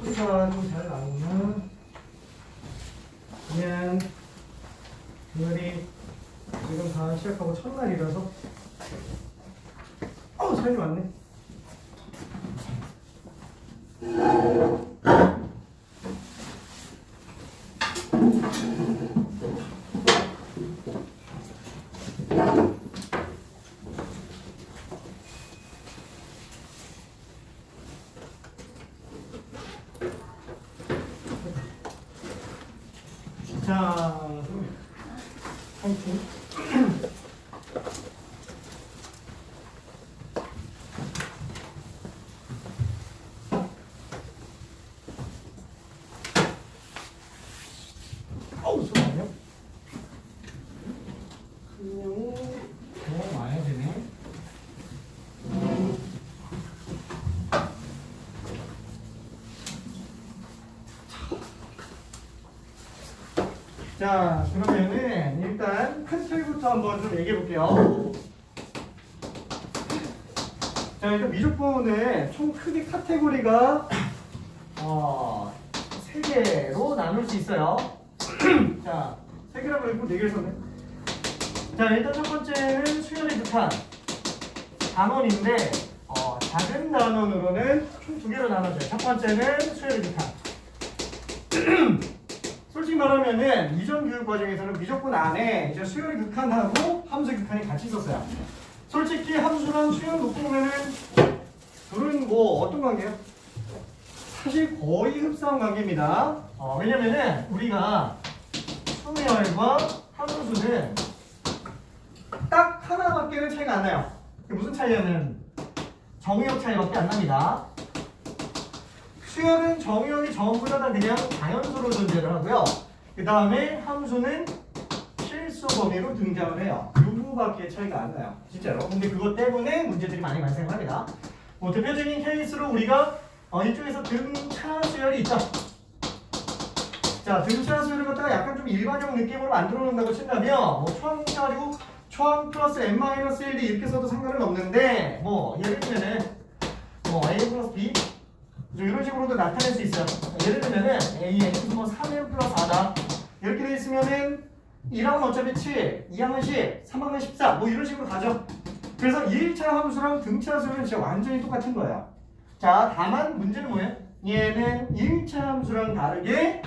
소리가 좀 잘 나오면 그냥 오늘이 지금 다 시작하고 첫날이라서 사연이 왔네. 자, 화이팅. 잠깐만요. 그냥 더 와야 되네. 자, 그러면은 일단 큰 틀부터 한번 좀 얘기해 볼게요. 자, 일단 미적분은 총 크게 카테고리가 3개로 나눌 수 있어요. 자, 3개라고 했고 4개를 썼네. 자, 일단 첫 번째는 수열의 극한 단원인데 작은 단원으로는 총 2개로 나눠져요. 첫 번째는 수열의 극한. 솔직히 말하면은 이전 교육 과정에서는 미적분 안에 이제 수열의 극한하고 함수의 극한이 같이 있었어요. 솔직히 함수랑 수열 놓고 보면은 둘은 뭐 어떤 관계예요? 사실 거의 흡사한 관계입니다. 왜냐면은 우리가 수열과 함수는 딱 하나밖에는 차이가 안 나요. 그게 무슨 차이냐면 정의역 차이밖에 안 납니다. 수열은 정의역이 전부 다 그냥 자연수로 존재를 하고요. 그 다음에 함수는 실수 범위로 등장을 해요. 요거밖에 차이가 안 나요. 진짜로. 근데 그것 때문에 문제들이 많이 발생합니다. 대표적인 케이스로 우리가 이쪽에서 등차 수열이 있죠. 자, 등차 수열을 갖다가 약간 좀 일반형 느낌으로 만들어 놓는다고 친다면 초항 가지고 초항 플러스 n-1d 이렇게 써도 상관은 없는데 예를 들면은 a 플러스 b 이런 식으로도 나타낼 수 있어요. 예를 들면은 a의 3n 플러스 4다 이렇게 돼 있으면은 1항은 어차피 7, 2항은 10, 3항은 14 이런 식으로 가죠. 그래서 1차 함수랑 등차 수열은 진짜 완전히 똑같은 거예요. 자, 다만 문제는 뭐예요? 얘는 1차 함수랑 다르게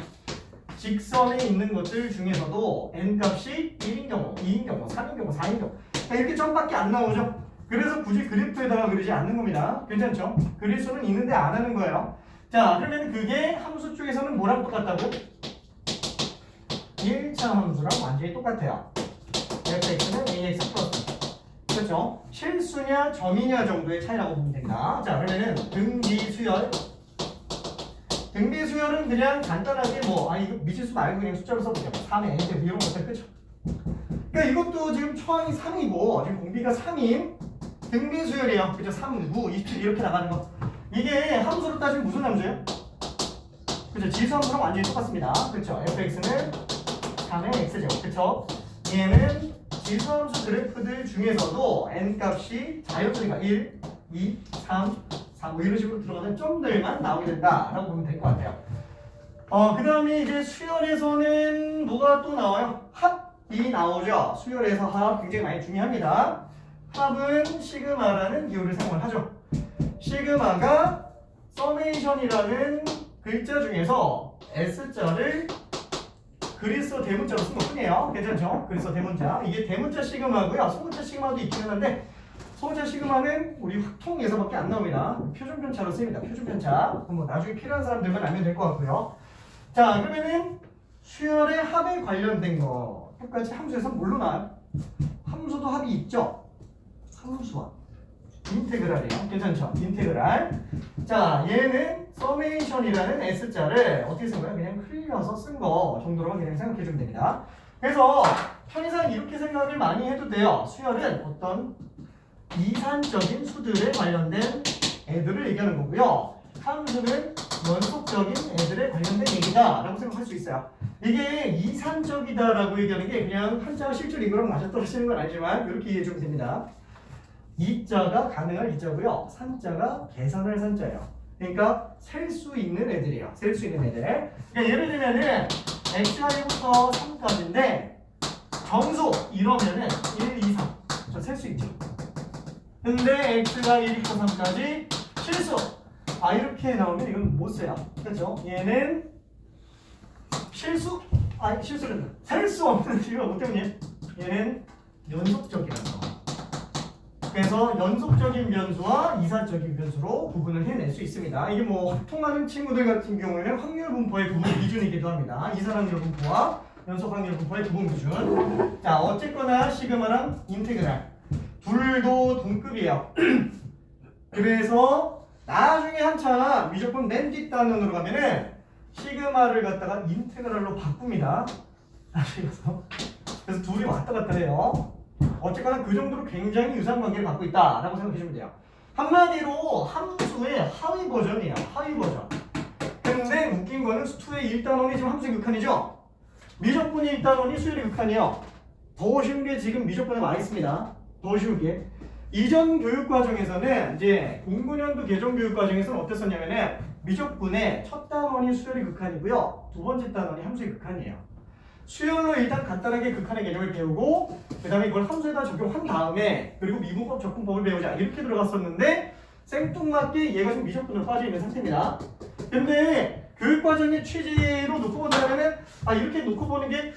직선에 있는 것들 중에서도 n값이 1인 경우, 2인 경우, 3인 경우, 4인 경우 이렇게 점밖에 안 나오죠. 그래서 굳이 그래프에다가 그리지 않는 겁니다. 괜찮죠? 그릴 수는 있는데 안 하는 거예요. 자, 그러면 그게 함수 쪽에서는 뭐랑 똑같다고? 1차 함수랑 완전히 똑같아요. fx는 ax 플러스 그렇죠? 실수냐 점이냐 정도의 차이라고 보면 됩니다. 자, 그러면은 등비수열 등비수열은 그냥 간단하게 이거 미지수 말고 그냥 숫자로 써보자. 3의 n제곱 이런 것들 그렇죠? 그러니까 이것도 지금 초항이 3이고 지금 공비가 3인 등비수열이에요. 그죠? 3, 9, 27 이렇게 나가는 거. 이게 함수로 따지면 무슨 함수예요? 그죠? 지수함수랑 완전히 똑같습니다. 그렇죠? fx는 3의 x제곱. 그렇죠? 얘는 지수함수 그래프들 중에서도 n값이 자연수니까 1, 2, 3, 4 이런 식으로 들어가는 점들만 나오게 된다라고 보면 될 것 같아요. 그 다음에 이제 수열에서는 뭐가 또 나와요? 합이 나오죠. 수열에서 합 굉장히 많이 중요합니다. 합은 시그마라는 기호를 사용을 하죠. 시그마가 서메이션이라는 글자 중에서 S자를 그리스 대문자로 쓴 것 뿐이에요. 괜찮죠? 그래서 대문자. 이게 대문자 시그마고요. 소문자 시그마도 있긴 한데 소문자 시그마는 우리 확통에서밖에 안 나옵니다. 표준편차로 쓰입니다. 표준편차. 나중에 필요한 사람들만 알면 될 것 같고요. 자, 그러면은 수열의 합에 관련된 거 똑같이 함수에서 뭘로 나와요? 함수도 합이 있죠? 함수와 인테그랄이에요. 괜찮죠? 인테그랄. 자, 얘는 서메이션이라는 S자를 어떻게 쓴 거예요? 그냥 흘려서 쓴 거 정도로만 그냥 생각해 주면 됩니다. 그래서 편의상 이렇게 생각을 많이 해도 돼요. 수열은 어떤 이산적인 수들에 관련된 애들을 얘기하는 거고요. 함수는 연속적인 애들에 관련된 얘기다 라고 생각할 수 있어요. 이게 이산적이다 라고 얘기하는 게 그냥 한자가 실제로 이거랑 맞아떨어지는 건 아니지만 이렇게 이해해 주면 됩니다. 이자가 가능할 이자고요. 산자가 계산할 산자예요. 그러니까 셀 수 있는 애들이에요. 셀 수 있는 애들. 그러니까 예를 들면은 x가 1부터 3까지인데 정수 이러면은 1, 2, 3. 저 셀 수 있죠. 근데 x가 1부터 3까지 실수. 아 이렇게 나오면 이건 못 써요. 그렇죠? 얘는 실수? 아니 실수는 셀 수 없는 이유가 뭐 때문이에요? 얘는 연속적이라서. 그래서 연속적인 변수와 이사적인 변수로 구분을 해낼 수 있습니다. 이게 뭐 통하는 친구들 같은 경우에는 확률 분포의 구분 기준이기도 합니다. 이사 확률 분포와 연속 확률 분포의 구분 기준. 자 어쨌거나 시그마랑 인테그랄 둘도 동급이에요. 그래서 나중에 한참 무조건 맨 뒷단원으로 가면은 시그마를 갖다가 인테그랄로 바꿉니다. 그래서 둘이 왔다 갔다 해요. 어쨌거나 그 정도로 굉장히 유사한 관계를 갖고 있다라고 생각해주면 돼요. 한마디로 함수의 하위 버전이에요. 하위 버전. 근데 웃긴 거는 수투의 1단원이 지금 함수의 극한이죠. 미적분이 1단원이 수열의 극한이에요. 더 쉬운 게 지금 미적분에 와 있습니다. 더 쉬운 게 이전 교육과정에서는 이제 09년도 개정교육과정에서는 어땠었냐면은 미적분의 첫 단원이 수열의 극한이고요. 두 번째 단원이 함수의 극한이에요. 수열로 일단 간단하게 극한의 개념을 배우고 그 다음에 이걸 함수에다 적용한 다음에 그리고 미분법 적분법을 배우자 이렇게 들어갔었는데 생뚱맞게 얘가 지금 미적분으로 빠져있는 상태입니다. 근데 교육과정의 취지로 놓고 본다면은 이렇게 놓고 보는 게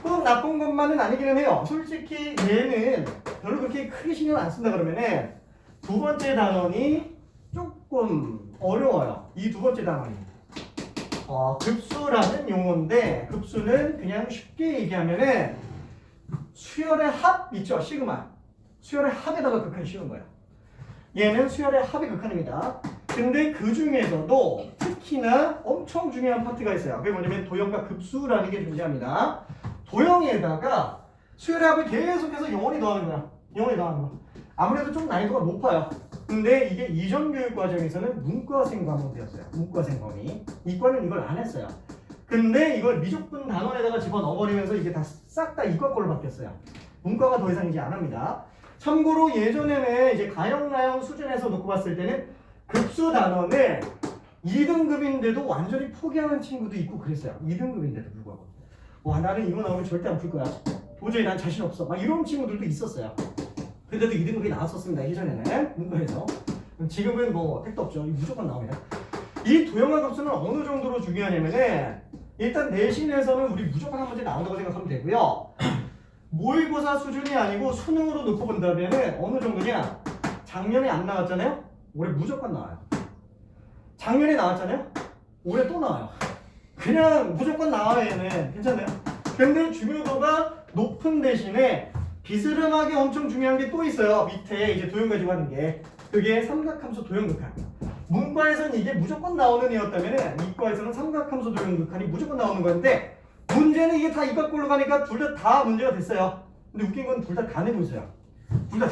꼭 나쁜 것만은 아니기는 해요. 솔직히 얘는 별로 그렇게 크게 신경 안 쓴다 그러면은 두 번째 단원이 조금 어려워요. 이 두 번째 단원이 급수라는 용어인데 급수는 그냥 쉽게 얘기하면은 수열의 합 있죠. 시그마 수열의 합에다가 극한이 씌운 거예요. 얘는 수열의 합의 극한입니다. 근데 그 중에서도 특히나 엄청 중요한 파트가 있어요. 그게 뭐냐면 도형과 급수라는 게 존재합니다. 도형에다가 수열의 합을 계속해서 영원히 더하는 거야. 영원히 더하는 거. 아무래도 좀 난이도가 높아요. 근데 이게 이전 교육 과정에서는 문과생 과목이었어요. 문과생 과목이. 이과는 이걸 안 했어요. 근데 이걸 미적분 단원에다가 집어넣어버리면서 이게 다 싹 다 이과꼴로 바뀌었어요. 문과가 더 이상 이제 안 합니다. 참고로 예전에는 이제 가형, 나형 수준에서 놓고 봤을 때는 급수 단원을 2등급인데도 완전히 포기하는 친구도 있고 그랬어요. 2등급인데도 불구하고. 와 나는 이거 나오면 절대 안 풀 거야. 도저히 난 자신 없어. 막 이런 친구들도 있었어요. 근데도 2등급이 나왔었습니다. 예전에는 문과에서. 지금은 뭐 택도 없죠. 무조건 나옵니다. 이 도형과 급수는 어느 정도로 중요하냐면은 일단 내신에서는 우리 무조건 한 문제 나온다고 생각하면 되고요. 모의고사 수준이 아니고 수능으로 놓고 본다면은 어느 정도냐? 작년에 안 나왔잖아요. 올해 무조건 나와요. 작년에 나왔잖아요. 올해 또 나와요. 그냥 무조건 나와요. 얘는 괜찮아요. 근데 중요도가 높은 대신에 비스름하게 엄청 중요한 게 또 있어요. 밑에 이제 도형 가지고 하는 게 그게 삼각함수 도형 극한. 문과에서는 이게 무조건 나오는 애였다면 이과에서는 삼각함수 도형 극한이 무조건 나오는 건데 문제는 이게 다 이과꼴로 가니까 둘 다 문제가 됐어요. 근데 웃긴 건 둘 다 내고 있어요. 둘 다.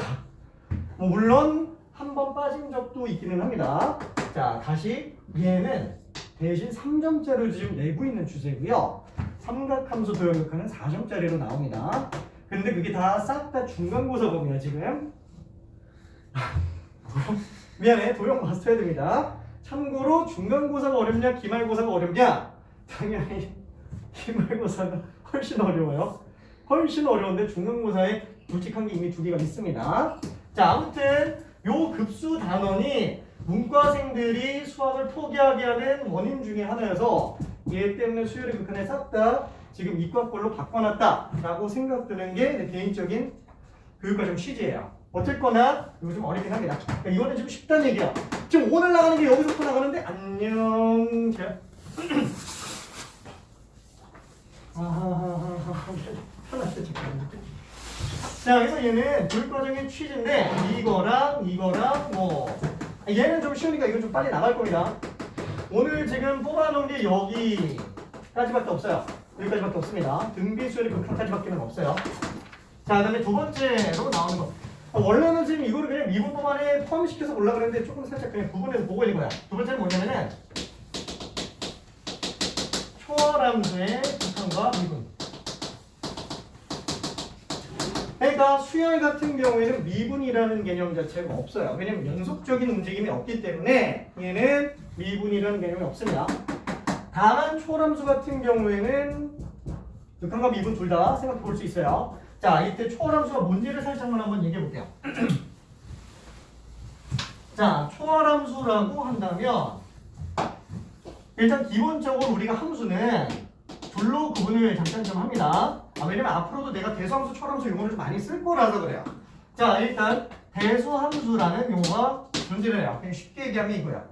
뭐 물론 한 번 빠진 적도 있기는 합니다. 자 다시 얘는 대신 3점짜리를 지금 내고 있는 추세고요. 삼각함수 도형 극한은 4점짜리로 나옵니다. 근데 그게 다 싹 다 중간고사 범위야 지금. 미안해 도형 마스터해야 됩니다. 참고로 중간고사가 어렵냐 기말고사가 어렵냐 당연히 기말고사가 훨씬 어려워요. 훨씬 어려운데 중간고사에 굵직한 게 이미 두 개가 있습니다. 자 아무튼 요 급수 단원이 문과생들이 수학을 포기하게 하는 원인 중에 하나여서 얘 때문에 수열의 극한에 싹 다 지금 이과꼴로 바꿔놨다라고 생각드는 게 내 개인적인 교육과정 취지예요. 어쨌거나 이거 좀 어렵긴 합니다. 그러니까 이거는 좀 쉽다는 얘기야. 지금 오늘 나가는 게 여기서부터 나가는데 안녕. 자, 편하게 잠깐. 자, 그래서 얘는 교육과정의 취지인데 이거랑 뭐 얘는 좀 쉬우니까 이건 좀 빨리 나갈 겁니다. 오늘 지금 뽑아놓은 게 여기까지밖에 없어요. 여기까지밖에 없습니다. 등비수열의 극한까지밖에는 없어요. 자, 그다음에 두 번째로 나오는 거. 원래는 지금 이거를 그냥 미분법 안에 포함시켜서 올라가는데 조금 살짝 그냥 구분해서 보고 있는 거야. 두 번째는 뭐냐면은 초월함수의 극한과 미분. 그러니까 수열 같은 경우에는 미분이라는 개념 자체가 없어요. 왜냐면 연속적인 움직임이 없기 때문에 얘는 미분이라는 개념이 없습니다. 다만 초월함수 같은 경우에는 극한과 미분 둘 다 생각해 볼 수 있어요. 자, 이때 초월함수가 뭔지를 살짝만 한번 얘기해 볼게요. 자, 초월함수라고 한다면 일단 기본적으로 우리가 함수는 둘로 구분을 잠깐 좀 합니다. 왜냐면 앞으로도 내가 대수함수, 초월함수 용어를 좀 많이 쓸 거라서 그래요. 자, 일단 대수함수라는 용어가 존재를 해요. 그냥 쉽게 얘기하면 이거야.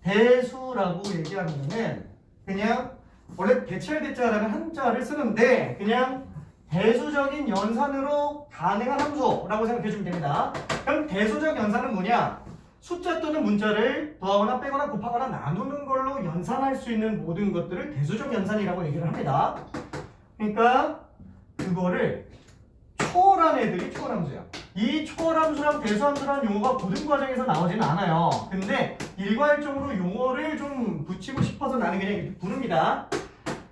대수라고 얘기하면은 그냥 원래 대체할 대자라는 한자를 쓰는데 그냥 대수적인 연산으로 가능한 함수라고 생각해 주면 됩니다. 그럼 대수적 연산은 뭐냐? 숫자 또는 문자를 더하거나 빼거나 곱하거나 나누는 걸로 연산할 수 있는 모든 것들을 대수적 연산이라고 얘기를 합니다. 그러니까 그거를 초월한 애들이 초월함수야. 이 초월함수랑 대수함수라는 용어가 고등 과정에서 나오지는 않아요. 근데 일괄적으로 용어를 좀 붙이고 싶어서 나는 그냥 이렇게 부릅니다.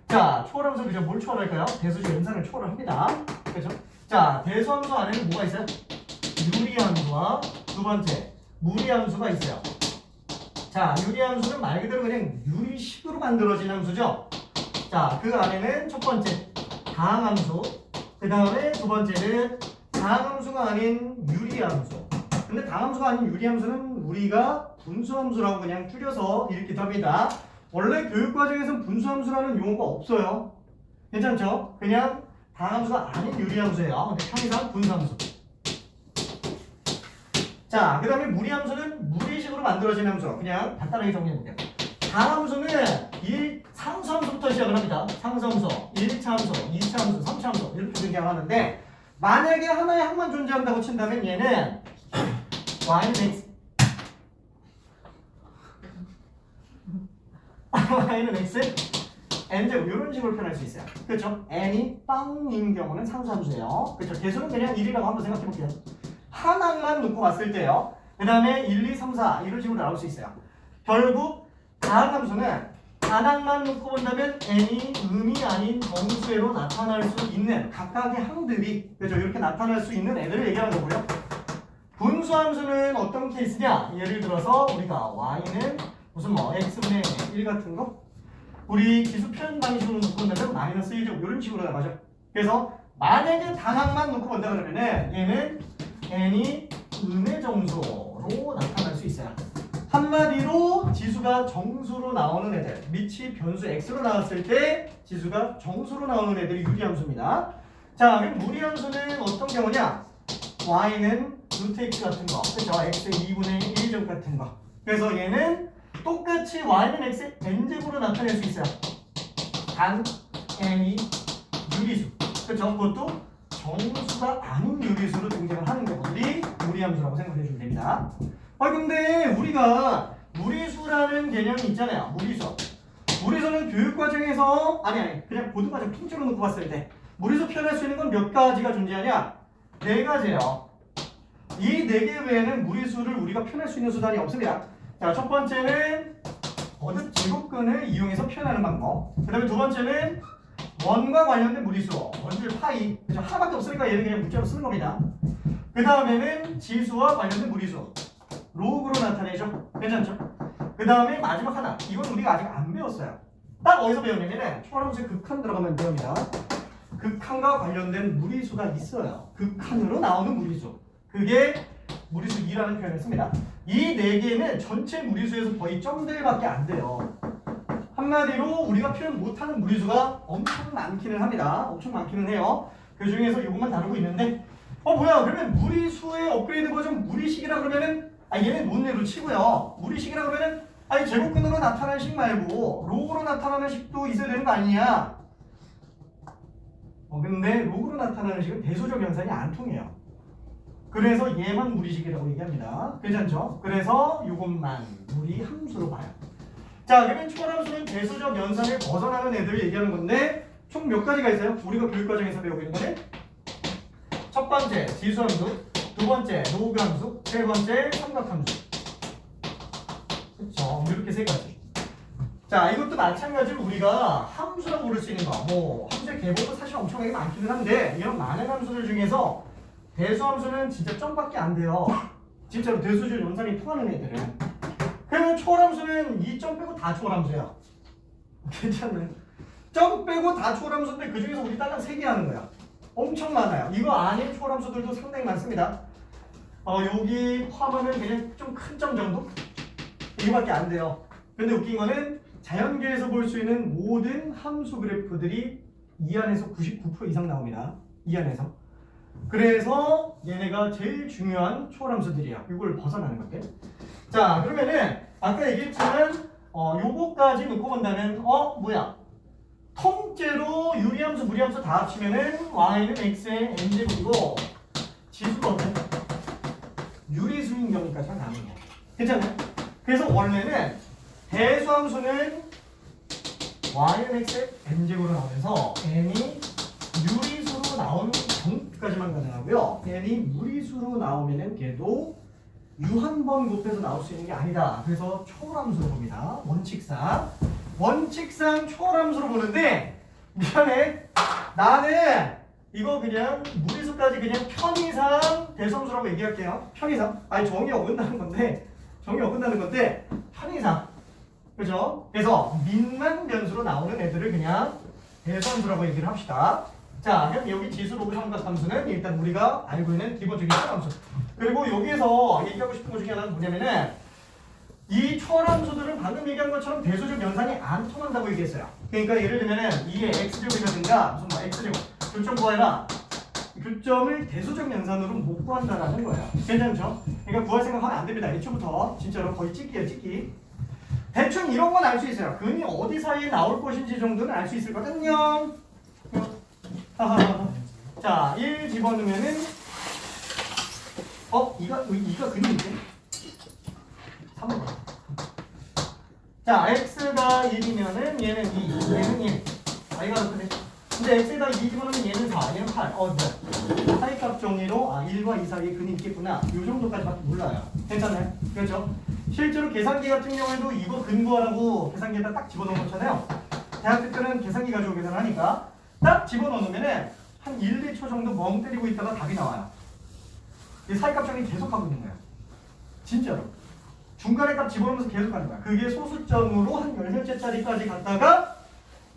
자, 초월함수 그죠? 뭘 초월할까요? 대수적 연산을 초월합니다. 그죠? 자, 대수함수 안에는 뭐가 있어요? 유리함수와 두 번째 무리함수가 있어요. 자, 유리함수는 말 그대로 그냥 유리식으로 만들어진 함수죠. 자, 그 안에는 첫 번째 다항함수, 그 다음에 두 번째는 다항함수가 아닌 유리함수. 근데 다항함수가 아닌 유리함수는 우리가 분수함수라고 그냥 줄여서 이렇게 합니다. 원래 교육과정에서는 분수함수라는 용어가 없어요. 괜찮죠? 그냥 다항함수가 아닌 유리함수예요. 근데 편의상 분수함수. 자, 그 다음에 무리함수는 무리식으로 만들어진 함수. 그냥 간단하게 정리해볼게요. 다항함수는 상수함수부터 시작을 합니다. 상수함수, 1차 함수, 2차 함수, 3차 함수 이렇게 등장하는데 만약에 하나의 항만 존재한다고 친다면 얘는 y는 x y는 x n제곱 이런 식으로 표현할 수 있어요. 그렇죠? n이 빵인 경우는 상수함수예요. 그렇죠? 개수는 그냥 1이라고 한번 생각해볼게요. 하나만 놓고 봤을 때요. 그 다음에 1, 2, 3, 4 이런 식으로 나올 수 있어요. 결국 다항함수는 단항만 놓고 본다면 n이 음이 아닌 정수로 나타날 수 있는 각각의 항들이 그죠? 이렇게 나타날 수 있는 애들을 얘기하는 거고요. 분수함수는 어떤 케이스냐? 예를 들어서 우리가 y는 무슨 뭐 x분의 1 같은 거 우리 기수 표현 방식으로 놓고 본다면 마이너스 1제곱 이런 식으로 나가죠. 그래서 만약에 단항만 놓고 본다 그러면은 얘는 n이 음의 정수로 나타날 수 있어요. 한마디로 지수가 정수로 나오는 애들, 밑이 변수 x로 나왔을 때 지수가 정수로 나오는 애들이 유리함수입니다. 자, 그럼 무리함수는 어떤 경우냐? y는 루트 x 같은 거, 그렇죠? x의 2분의 1제곱 같은 거. 그래서 얘는 똑같이 y는 x의 n제곱으로 나타낼 수 있어요. 단 n이 유리수, 그렇죠? 그것도 정수가 아닌 유리수로 등장을 하는 경우들이 무리함수라고 생각해 주면 됩니다. 근데 우리가 무리수라는 개념이 있잖아요. 무리수. 무리수는 교육과정에서 아니 그냥 고등과정 통째로 놓고 봤을 때 무리수 표현할 수 있는 건 몇 가지가 존재하냐? 4가지예요. 이 4개 외에는 무리수를 우리가 표현할 수 있는 수단이 없습니다. 자, 첫 번째는 거듭 제곱근을 이용해서 표현하는 방법. 그 다음에 두 번째는 원과 관련된 무리수, 원줄 파이. 그죠? 하나밖에 없으니까 얘는 그냥 문자로 쓰는 겁니다. 그 다음에는 지수와 관련된 무리수. 로그로 나타내죠. 괜찮죠? 그 다음에 마지막 하나. 이건 우리가 아직 안 배웠어요. 딱 어디서 배웠냐면 초월함수의 극한 들어가면 배웁니다. 극한과 관련된 무리수가 있어요. 극한으로 나오는 무리수. 그게 무리수 2라는 표현을 씁니다. 이 4개는 전체 무리수에서 거의 점들밖에 안 돼요. 한마디로 우리가 표현 못하는 무리수가 엄청 많기는 합니다. 엄청 많기는 해요. 그 중에서 이것만 다루고 있는데 뭐야 그러면 무리수의 업그레이드 버전 무리식이라 그러면은 얘는 논리로 치고요. 무리식이라 그러면은 제곱근으로 나타나는 식 말고 로그로 나타나는 식도 있어야 되는 거 아니냐? 근데 로그로 나타나는 식은 대수적 연산이 안 통해요. 그래서 얘만 무리식이라고 얘기합니다. 괜찮죠? 그래서 이것만 무리함수로 봐요. 자, 그러면 초월함수는 대수적 연산을 벗어나는 애들을 얘기하는 건데 총 몇 가지가 있어요? 우리가 교육과정에서 배우고 있는 거는 첫 번째 지수함수, 두 번째 로그함수, 세 번째 삼각함수. 그렇죠? 이렇게 3가지. 자, 이것도 마찬가지로 우리가 함수라고 부를 수 있는 거. 함수의 계보도 사실 엄청나게 많기는 한데 이런 많은 함수들 중에서 대수함수는 진짜 점밖에 안 돼요. 진짜로 대수적 연산이 통하는 애들은. 그럼 그리고 초월함수는 이 점 빼고 다 초월함수야. 괜찮나요? 점 빼고 다 초월함수인데 그 중에서 우리 딸랑 3개 하는 거야. 엄청 많아요. 이거 아닌 초월함수들도 상당히 많습니다. 여기 포함하면 그냥 좀 큰 점 정도? 이거밖에 안 돼요. 근데 웃긴 거는 자연계에서 볼 수 있는 모든 함수 그래프들이 이 안에서 99% 이상 나옵니다. 이 안에서. 그래서 얘네가 제일 중요한 초월함수들이야. 이걸 벗어나는 건데. 자, 그러면은 아까 얘기했지만 요거까지 놓고 본다면 뭐야? 통째로 유리함수, 무리함수 다 합치면은 y는 x의 n제곱이고 지수거든. 유리수인 경우까지만 나오는 거야. 괜찮아요? 그래서 원래는 대수함수는 y는 x의 n제곱으로 나오면서 n이 유리수로 나오는 경우까지만 가능하고요. n이 무리수로 나오면은 걔도 u 한 번 곱해서 나올 수 있는 게 아니다. 그래서 초월함수로 봅니다. 원칙상 초월함수로 보는데 미안해. 나는 이거 그냥 무리수까지 그냥 편의상 대수함수라고 얘기할게요. 편의상. 아니 정의 어긋나는 건데 편의상. 그죠? 그래서 민만 변수로 나오는 애들을 그냥 대수함수라고 얘기를 합시다. 자, 그럼 여기 지수 로그 삼각함수는 일단 우리가 알고 있는 기본적인 초월함수. 그리고 여기에서 얘기하고 싶은 것 중에 하나는 뭐냐면은 이 초월함수들은 방금 얘기한 것처럼 대수적 연산이 안 통한다고 얘기했어요. 그러니까 예를 들면은 2의 x제곱이라든가 무슨 뭐 x제곱 교점 구하라. 교점을 대수적 연산으로 못 구한다라는 거예요. 괜찮죠? 그러니까 구할 생각하면 안 됩니다. 애초부터 진짜로 거의 찍기예요, 찍기. 대충 이런 건 알 수 있어요. 근이 어디 사이에 나올 것인지 정도는 알 수 있을 거거든요. 자, 1 집어넣으면은 이가 근인데? 3번. 자, x가 1이면은 얘는 2, 얘는 1. 이가 그래. 근데 x에다 2 집어넣으면 얘는 4, 얘는 8. 네. 사이값 정의로 1과 2 사이에 근이 있겠구나. 요 정도까지밖에 몰라요. 괜찮아요? 그렇죠? 실제로 계산기 같은 경우에도 이거 근거하라고 계산기에다 딱 집어넣었잖아요. 대학교 때는 계산기 가지고 계산하니까 딱 집어넣으면은 한 1, 2초 정도 멍 때리고 있다가 답이 나와요. 이 사이값 정의 계속 하고 있는 거예요. 진짜로. 중간에 딱 집어넣으면서 계속 하는 거야. 그게 소수점으로 한 10년째짜리까지 갔다가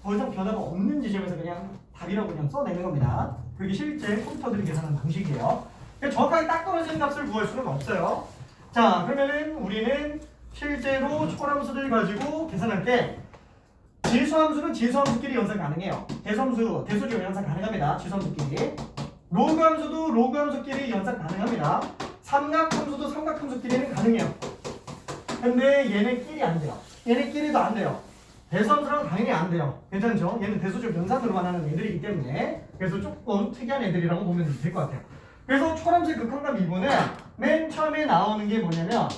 더 이상 변화가 없는 지점에서 그냥 답이라고 그냥 써내는 겁니다. 그게 실제 컴퓨터들이 계산하는 방식이에요. 정확하게 딱 떨어지는 값을 구할 수는 없어요. 자, 그러면은 우리는 실제로 초월함수들 가지고 계산할 때 지수함수는 지수함수끼리 연산 가능해요. 대수함수, 대수적 연산 가능합니다. 지수함수끼리. 로그함수도 로그함수끼리 연산 가능합니다. 삼각함수도 삼각함수끼리는 가능해요. 근데 얘네끼리 안 돼요. 얘네끼리도 안 돼요. 대수함수랑 당연히 안 돼요. 괜찮죠? 얘는 대수적 연산으로만 하는 애들이기 때문에 그래서 조금 특이한 애들이라고 보면 될 것 같아요. 그래서 초월함수의 극한과 미분은 맨 처음에 나오는 게 뭐냐면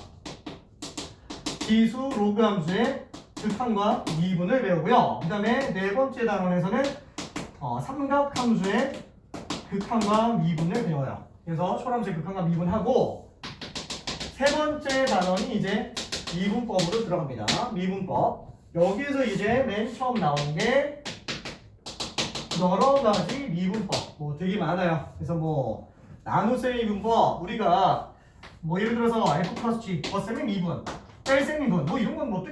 지수 로그함수의 극한과 미분을 배우고요. 그 다음에 네 번째 단원에서는 삼각함수의 극한과 미분을 배워요. 그래서 초월함수의 극한과 미분하고 세 번째 단원이 이제 미분법으로 들어갑니다. 미분법. 여기서 이제 맨 처음 나오는 게 여러 가지 미분법. 뭐 되게 많아요. 그래서 뭐 나눗셈의 미분법, 우리가 뭐 예를 들어서 f 플러스 g, 덧셈의 미분, 뺄셈 미분, 뭐 이런 건 뭐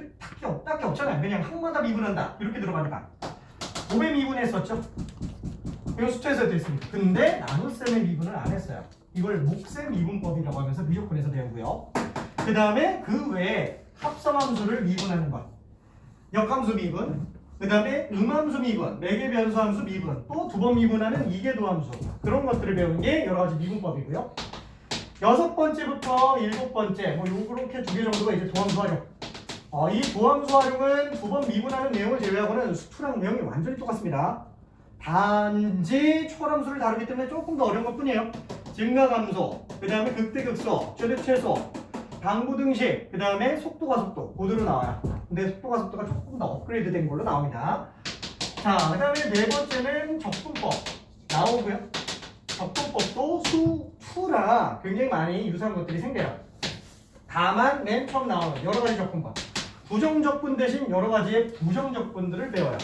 딱히 없잖아요. 그냥 항마다 미분한다 이렇게 들어가니까 곱의 미분 했었죠. 이거 수투에서도 있습니다. 근데 나눗셈의 미분을 안 했어요. 이걸 목셈 미분법이라고 하면서 미적분에서 배우고요. 그 다음에 그 외에 합성함수를 미분하는 것, 역함수 미분, 그 다음에 음함수 미분, 매개변수함수 미분, 또 두 번 미분하는 이계도함수, 그런 것들을 배우는 게 여러 가지 미분법이고요. 6번째부터 7번째, 뭐 요렇게 2개 정도가 이제 도함수 활용. 이 도함수 활용은 두 번 미분하는 내용을 제외하고는 수투랑 내용이 완전히 똑같습니다. 단지 초월함수를 다루기 때문에 조금 더 어려운 것 뿐이에요. 증가감소, 그 다음에 극대극소, 최대최소, 방부등식, 그 다음에 속도가속도, 고도로 나와요. 근데 속도가속도가 조금 더 업그레이드 된 걸로 나옵니다. 자, 그 다음에 네 번째는 적분법 나오고요. 적분법도 수투랑 굉장히 많이 유사한 것들이 생겨요. 다만 맨 처음 나오는 여러 가지 적분법, 부정적분 대신 여러 가지의 부정적분들을 배워요.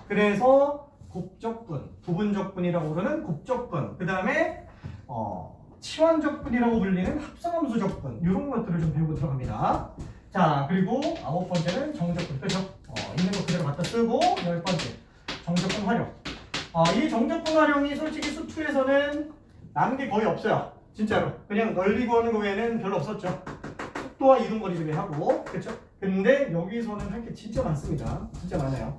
그래서 곱적분, 부분적분이라고 부르는 곱적분, 그 다음에 치환적분이라고 불리는 합성함수 적분, 이런 것들을 좀 배우고 들어갑니다. 자, 그리고 9번째는 정적분. 그죠? 있는 거 그대로 갖다 쓰고 10번째 정적분 활용. 이 정적분 활용이 솔직히 수2에서는 남은 게 거의 없어요. 진짜로. 그냥 널리 구하는 거 외에는 별로 없었죠. 속도와 이동거리 제외하고. 그쵸? 근데 여기서는 할 게 진짜 많습니다. 진짜 많아요.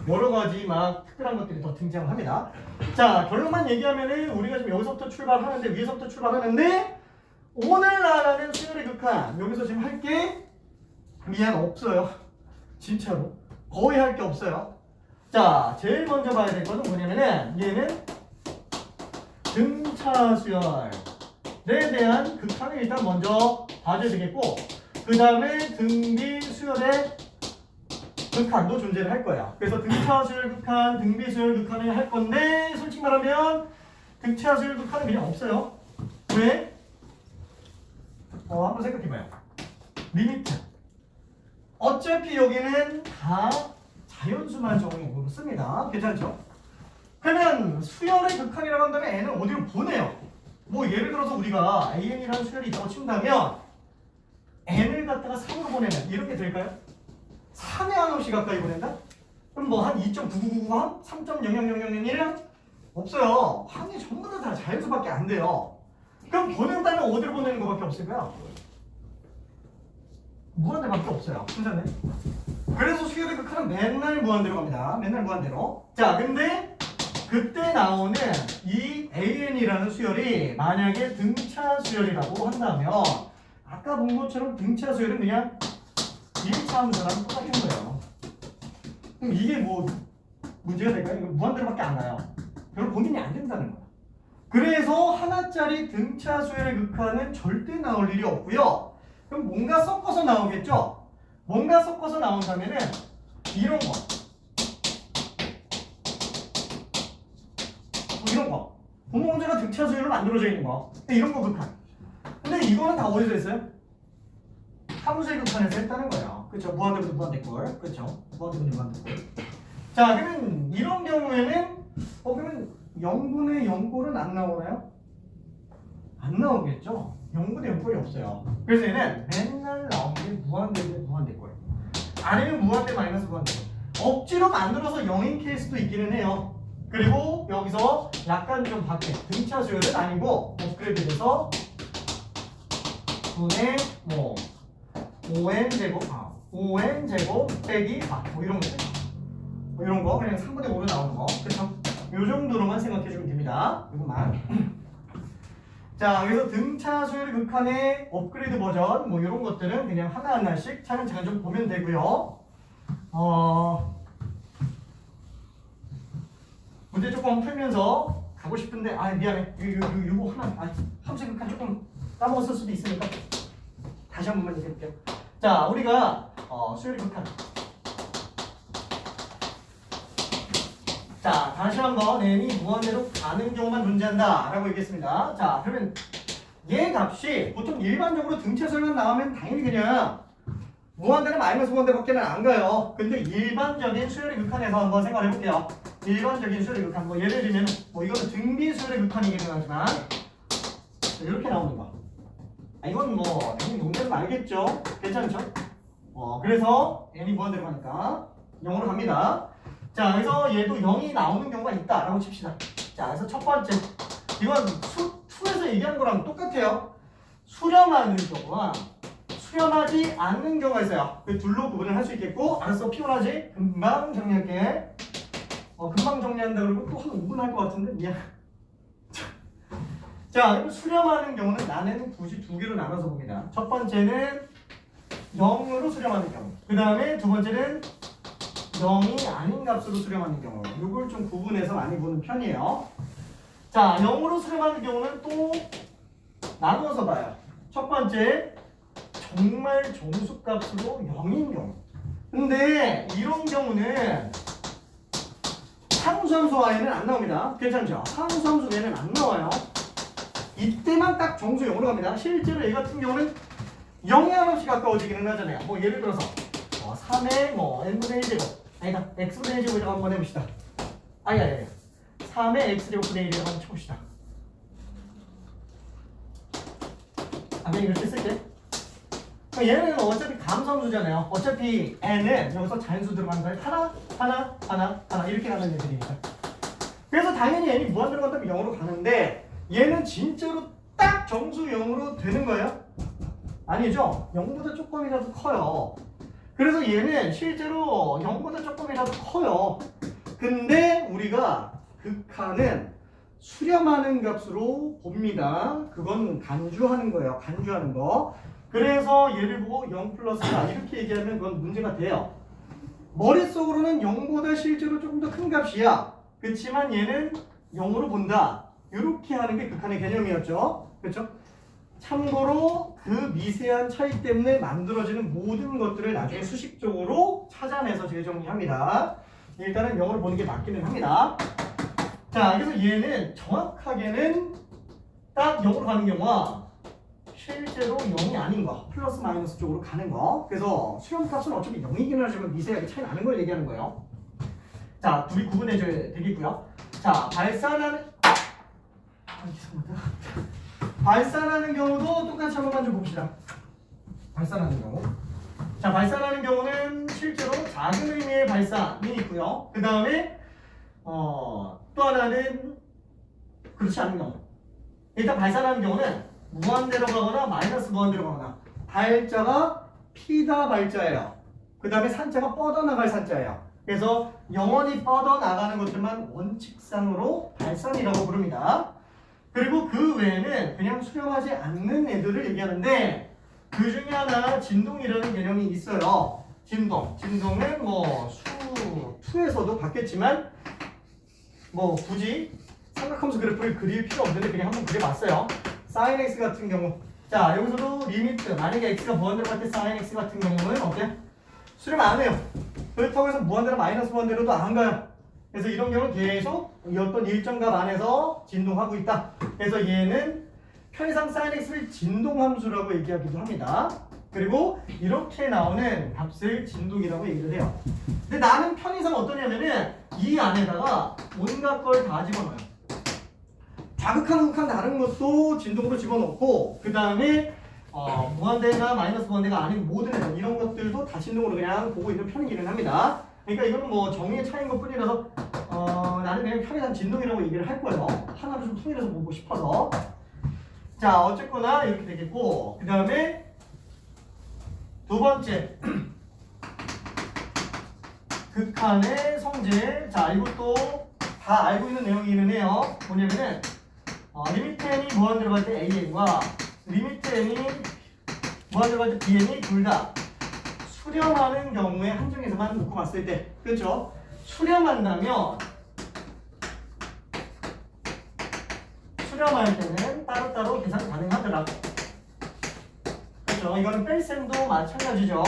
여러 가지 막 특별한 것들이 더 등장합니다. 자, 결론만 얘기하면은 우리가 지금 여기서부터 출발하는데, 위에서부터 출발하는데, 오늘날하는 수열의 극한, 여기서 지금 할 게 미안 없어요. 진짜로. 거의 할 게 없어요. 자, 제일 먼저 봐야 될 것은 뭐냐면은, 얘는 등차 수열에 대한 극한을 일단 먼저 봐줘야 되겠고, 그 다음에 등비 수열의 극한도 존재를 할 거야. 그래서 등차 수열 극한, 등비 수열 극한을 할 건데, 솔직히 말하면 등차 수열 극한은 그냥 없어요. 왜? 한번 생각해봐요. 리미트. 어차피 여기는 다 자연수만 적용으로 씁니다. 괜찮죠? 그러면 수열의 극한이라고 한다면 n은 어디로 보내요? 뭐 예를 들어서 우리가 an이라는 수열이 있다고 친다면 n을 갖다가 3으로 보내면 이렇게 될까요? 3에 한없이 가까이 보낸다? 그럼 뭐 한 2.9999함? 3.00001은? 없어요. 항이 전부 다 자연수밖에 안 돼요. 그럼 보낸다면 어디로 보내는 것밖에 없을까요? 무한대밖에 없어요. 괜찮네. 그래서 수열의 극한은 맨날 무한대로 갑니다. 맨날 무한대로. 자, 근데 그때 나오는 이 AN이라는 수열이 만약에 등차 수열이라고 한다면 아까 본 것처럼 등차 수열은 그냥 1차 함수랑 똑같은 거예요. 그럼 이게 뭐 문제가 될까요? 이거 무한대로밖에 안 나요. 별로 고민이 안 된다는 거야. 그래서 하나짜리 등차 수열의 극한은 절대 나올 일이 없고요. 그럼 뭔가 섞어서 나오겠죠? 뭔가 섞어서 나온다면은 이런 거. 이런 거. 분모 문제가 등차 수열로 만들어져 있는 거. 이런 거 극한. 근데 이거는 다 어디서 했어요? 함수의 극한에서 했다는 거예요. 그렇죠? 무한대부터 무한대꼴. 그렇죠? 무한대부터 무한대꼴. 자, 그러면 이런 경우에는 그러면 0분의 0꼴은 안 나오나요? 안 나오겠죠? 0분의 0꼴이 없어요. 그래서 얘는 맨날 나오는 게 무한대 대 무한대꼴. 아니면 무한대 마이너스 무한대꼴. 억지로 만들어서 0인 케이스도 있기는 해요. 그리고 여기서 약간 좀 바뀐 등차 수열은 아니고 업그레이드 돼서 분의 뭐 5n 제곱 5n 제곱 빼기 뭐 이런 거 뭐 이런 거 그냥 3분의 5로 나오는 거 그렇죠? 요 정도로만 생각해 주면 됩니다. 이것만. 자, 그래서 등차 수열 극한의 업그레이드 버전 뭐 이런 것들은 그냥 하나하나씩 차근차근 좀 보면 되고요. 문제 조금 풀면서 가고 싶은데 미안해. 요거 하나 함수 극한 조금 까먹었을 수도 있으니까 다시 한 번만 얘기해 볼게요. 자, 우리가 수열 극한. 자, 다시 한번 n이 무한대로 가는 경우만 존재한다 라고 얘기했습니다. 자, 그러면 얘 값이 보통 일반적으로 등차 수열만 나오면 당연히 그냥 무한대는 마이너스 무한대밖에는 안 가요. 근데 일반적인 수열의 극한에서 한번 생각해 볼게요. 일반적인 수열의 극한 뭐 예를 들면 뭐 이거는 등비 수열의 극한이기는 하지만 이렇게 나오는 거. 이건 뭐 당연히 농대는 알겠죠? 괜찮죠? 그래서 n이 무한대로 가니까 0으로 갑니다. 자, 그래서 얘도 0이 나오는 경우가 있다라고 칩시다. 자, 그래서 첫 번째 이건 수에서 얘기한 거랑 똑같아요. 수렴하는 경우와 수렴하지 않는 경우가 있어요. 그 둘로 구분을 할 수 있겠고, 알았어, 피곤하지? 금방 정리할게. 금방 정리한다 그러고 또 한 5분 할 것 같은데 미안. 자, 그럼 수렴하는 경우는 나는 굳이 두 개로 나눠서 봅니다. 첫 번째는 0으로 수렴하는 경우. 그 다음에 두 번째는 0이 아닌 값으로 수렴하는 경우. 이걸 좀 구분해서 많이 보는 편이에요. 자, 0으로 수렴하는 경우는 또 나누어서 봐요. 첫 번째, 정말 정수값으로 0인 경우. 근데 이런 경우는 상수함수 Y는 안 나옵니다. 괜찮죠? 상수함수 Y는 안 나와요. 이때만 딱 정수 0으로 갑니다. 실제로 얘 같은 경우는 0에 한없이 가까워지기는 하잖아요. 뭐 예를 들어서 3의 뭐 n분의 1제곱 아니다 x분의 1제곱이라고 한번 해봅시다. 3의 x제곱분의 1이라고 한번 쳐봅시다. 그냥 이렇게 쓸게. 얘는 어차피 감소함수잖아요. 어차피 n은 여기서 자연수 들어가는 거예요. 하나 이렇게 가는 애들이니까. 그래서 당연히 n이 무한 들어간다면 0으로 가는데 얘는 진짜로 딱 정수 0으로 되는 거예요? 아니죠. 0보다 조금이라도 커요. 그래서 얘는 실제로 0보다 조금이라도 커요. 근데 우리가 극한은 수렴하는 값으로 봅니다. 그건 간주하는 거예요. 간주하는 거. 그래서 얘를 보고 0 플러스다 이렇게 얘기하면 그건 문제가 돼요. 머릿속으로는 0보다 실제로 조금 더 큰 값이야. 그렇지만 얘는 0으로 본다. 이렇게 하는 게 극한의 개념이었죠. 그렇죠? 참고로 그 미세한 차이 때문에 만들어지는 모든 것들을 나중에 수식적으로 찾아내서 재정리합니다. 일단은 0으로 보는 게 맞기는 합니다. 자, 그래서 얘는 정확하게는 딱 0으로 가는 경우와 실제로 0이 아닌 거, 플러스 마이너스 쪽으로 가는 거. 그래서 수렴값은 어차피 0이긴 하지만 미세하게 차이 나는 걸 얘기하는 거예요. 자, 둘이 구분해줘야 되겠고요. 자, 발산하는 경우도 똑같이 한 번만 좀 봅시다. 발산하는 경우. 자, 발산하는 경우는 실제로 작은 의미의 발산이 있고요. 그 다음에 또 하나는 그렇지 않은 경우. 일단 발산하는 경우는 무한대로 가거나 마이너스 무한대로 가거나 발자가 피다 발자예요. 그 다음에 산자가 뻗어나갈 산자예요. 그래서 영원히 뻗어나가는 것들만 원칙상으로 발산이라고 부릅니다. 그리고 그 외에는 그냥 수렴하지 않는 애들을 얘기하는데 그 중에 하나 진동이라는 개념이 있어요. 진동은 뭐 수에서도 봤겠지만 뭐 굳이 삼각함수 그래프를 그릴 필요 없는데 그냥 한번 그려봤어요. sin x 같은 경우. 자, 여기서도 리미트 만약에 x가 무한대로 갈 때 sin x 같은 경우는 어때? 수렴 안 해요. 그렇다고 해서 무한대로 마이너스 무한대로도 안 가요. 그래서 이런 경우는 계속 어떤 일정 값 안에서 진동하고 있다. 그래서 얘는 편의상 sin x를 진동함수라고 얘기하기도 합니다. 그리고 이렇게 나오는 값을 진동이라고 얘기를 해요. 근데 나는 편의상 어떠냐면은 이 안에다가 온갖 걸 다 집어넣어요. 자극한 극한 다른 것도 진동으로 집어넣고 그 다음에 무한대나 마이너스 무한대가 아닌 모든 애들 이런 것들도 다 진동으로 그냥 보고 있는 편이기는 합니다. 그러니까 이거는 뭐 정의의 차이인 것 뿐이라서 나는 그냥 편의상 진동이라고 얘기를 할 거예요. 하나를 좀 통일해서 보고 싶어서. 자, 어쨌거나 이렇게 되겠고 그 다음에 두 번째 극한의 성질. 자, 이것도 다 알고 있는 내용이기는 해요. 뭐냐면은 리미트 n이 무한대로 갈 때 an과 리미트 n이 무한대로 갈 때 bn이 둘 다 수렴하는 경우에 한정에서만 놓고 봤을 때, 그렇죠? 수렴할 때는 따로따로 계산 가능하더라고. 그렇죠? 이거는 뺄셈도 마찬가지죠.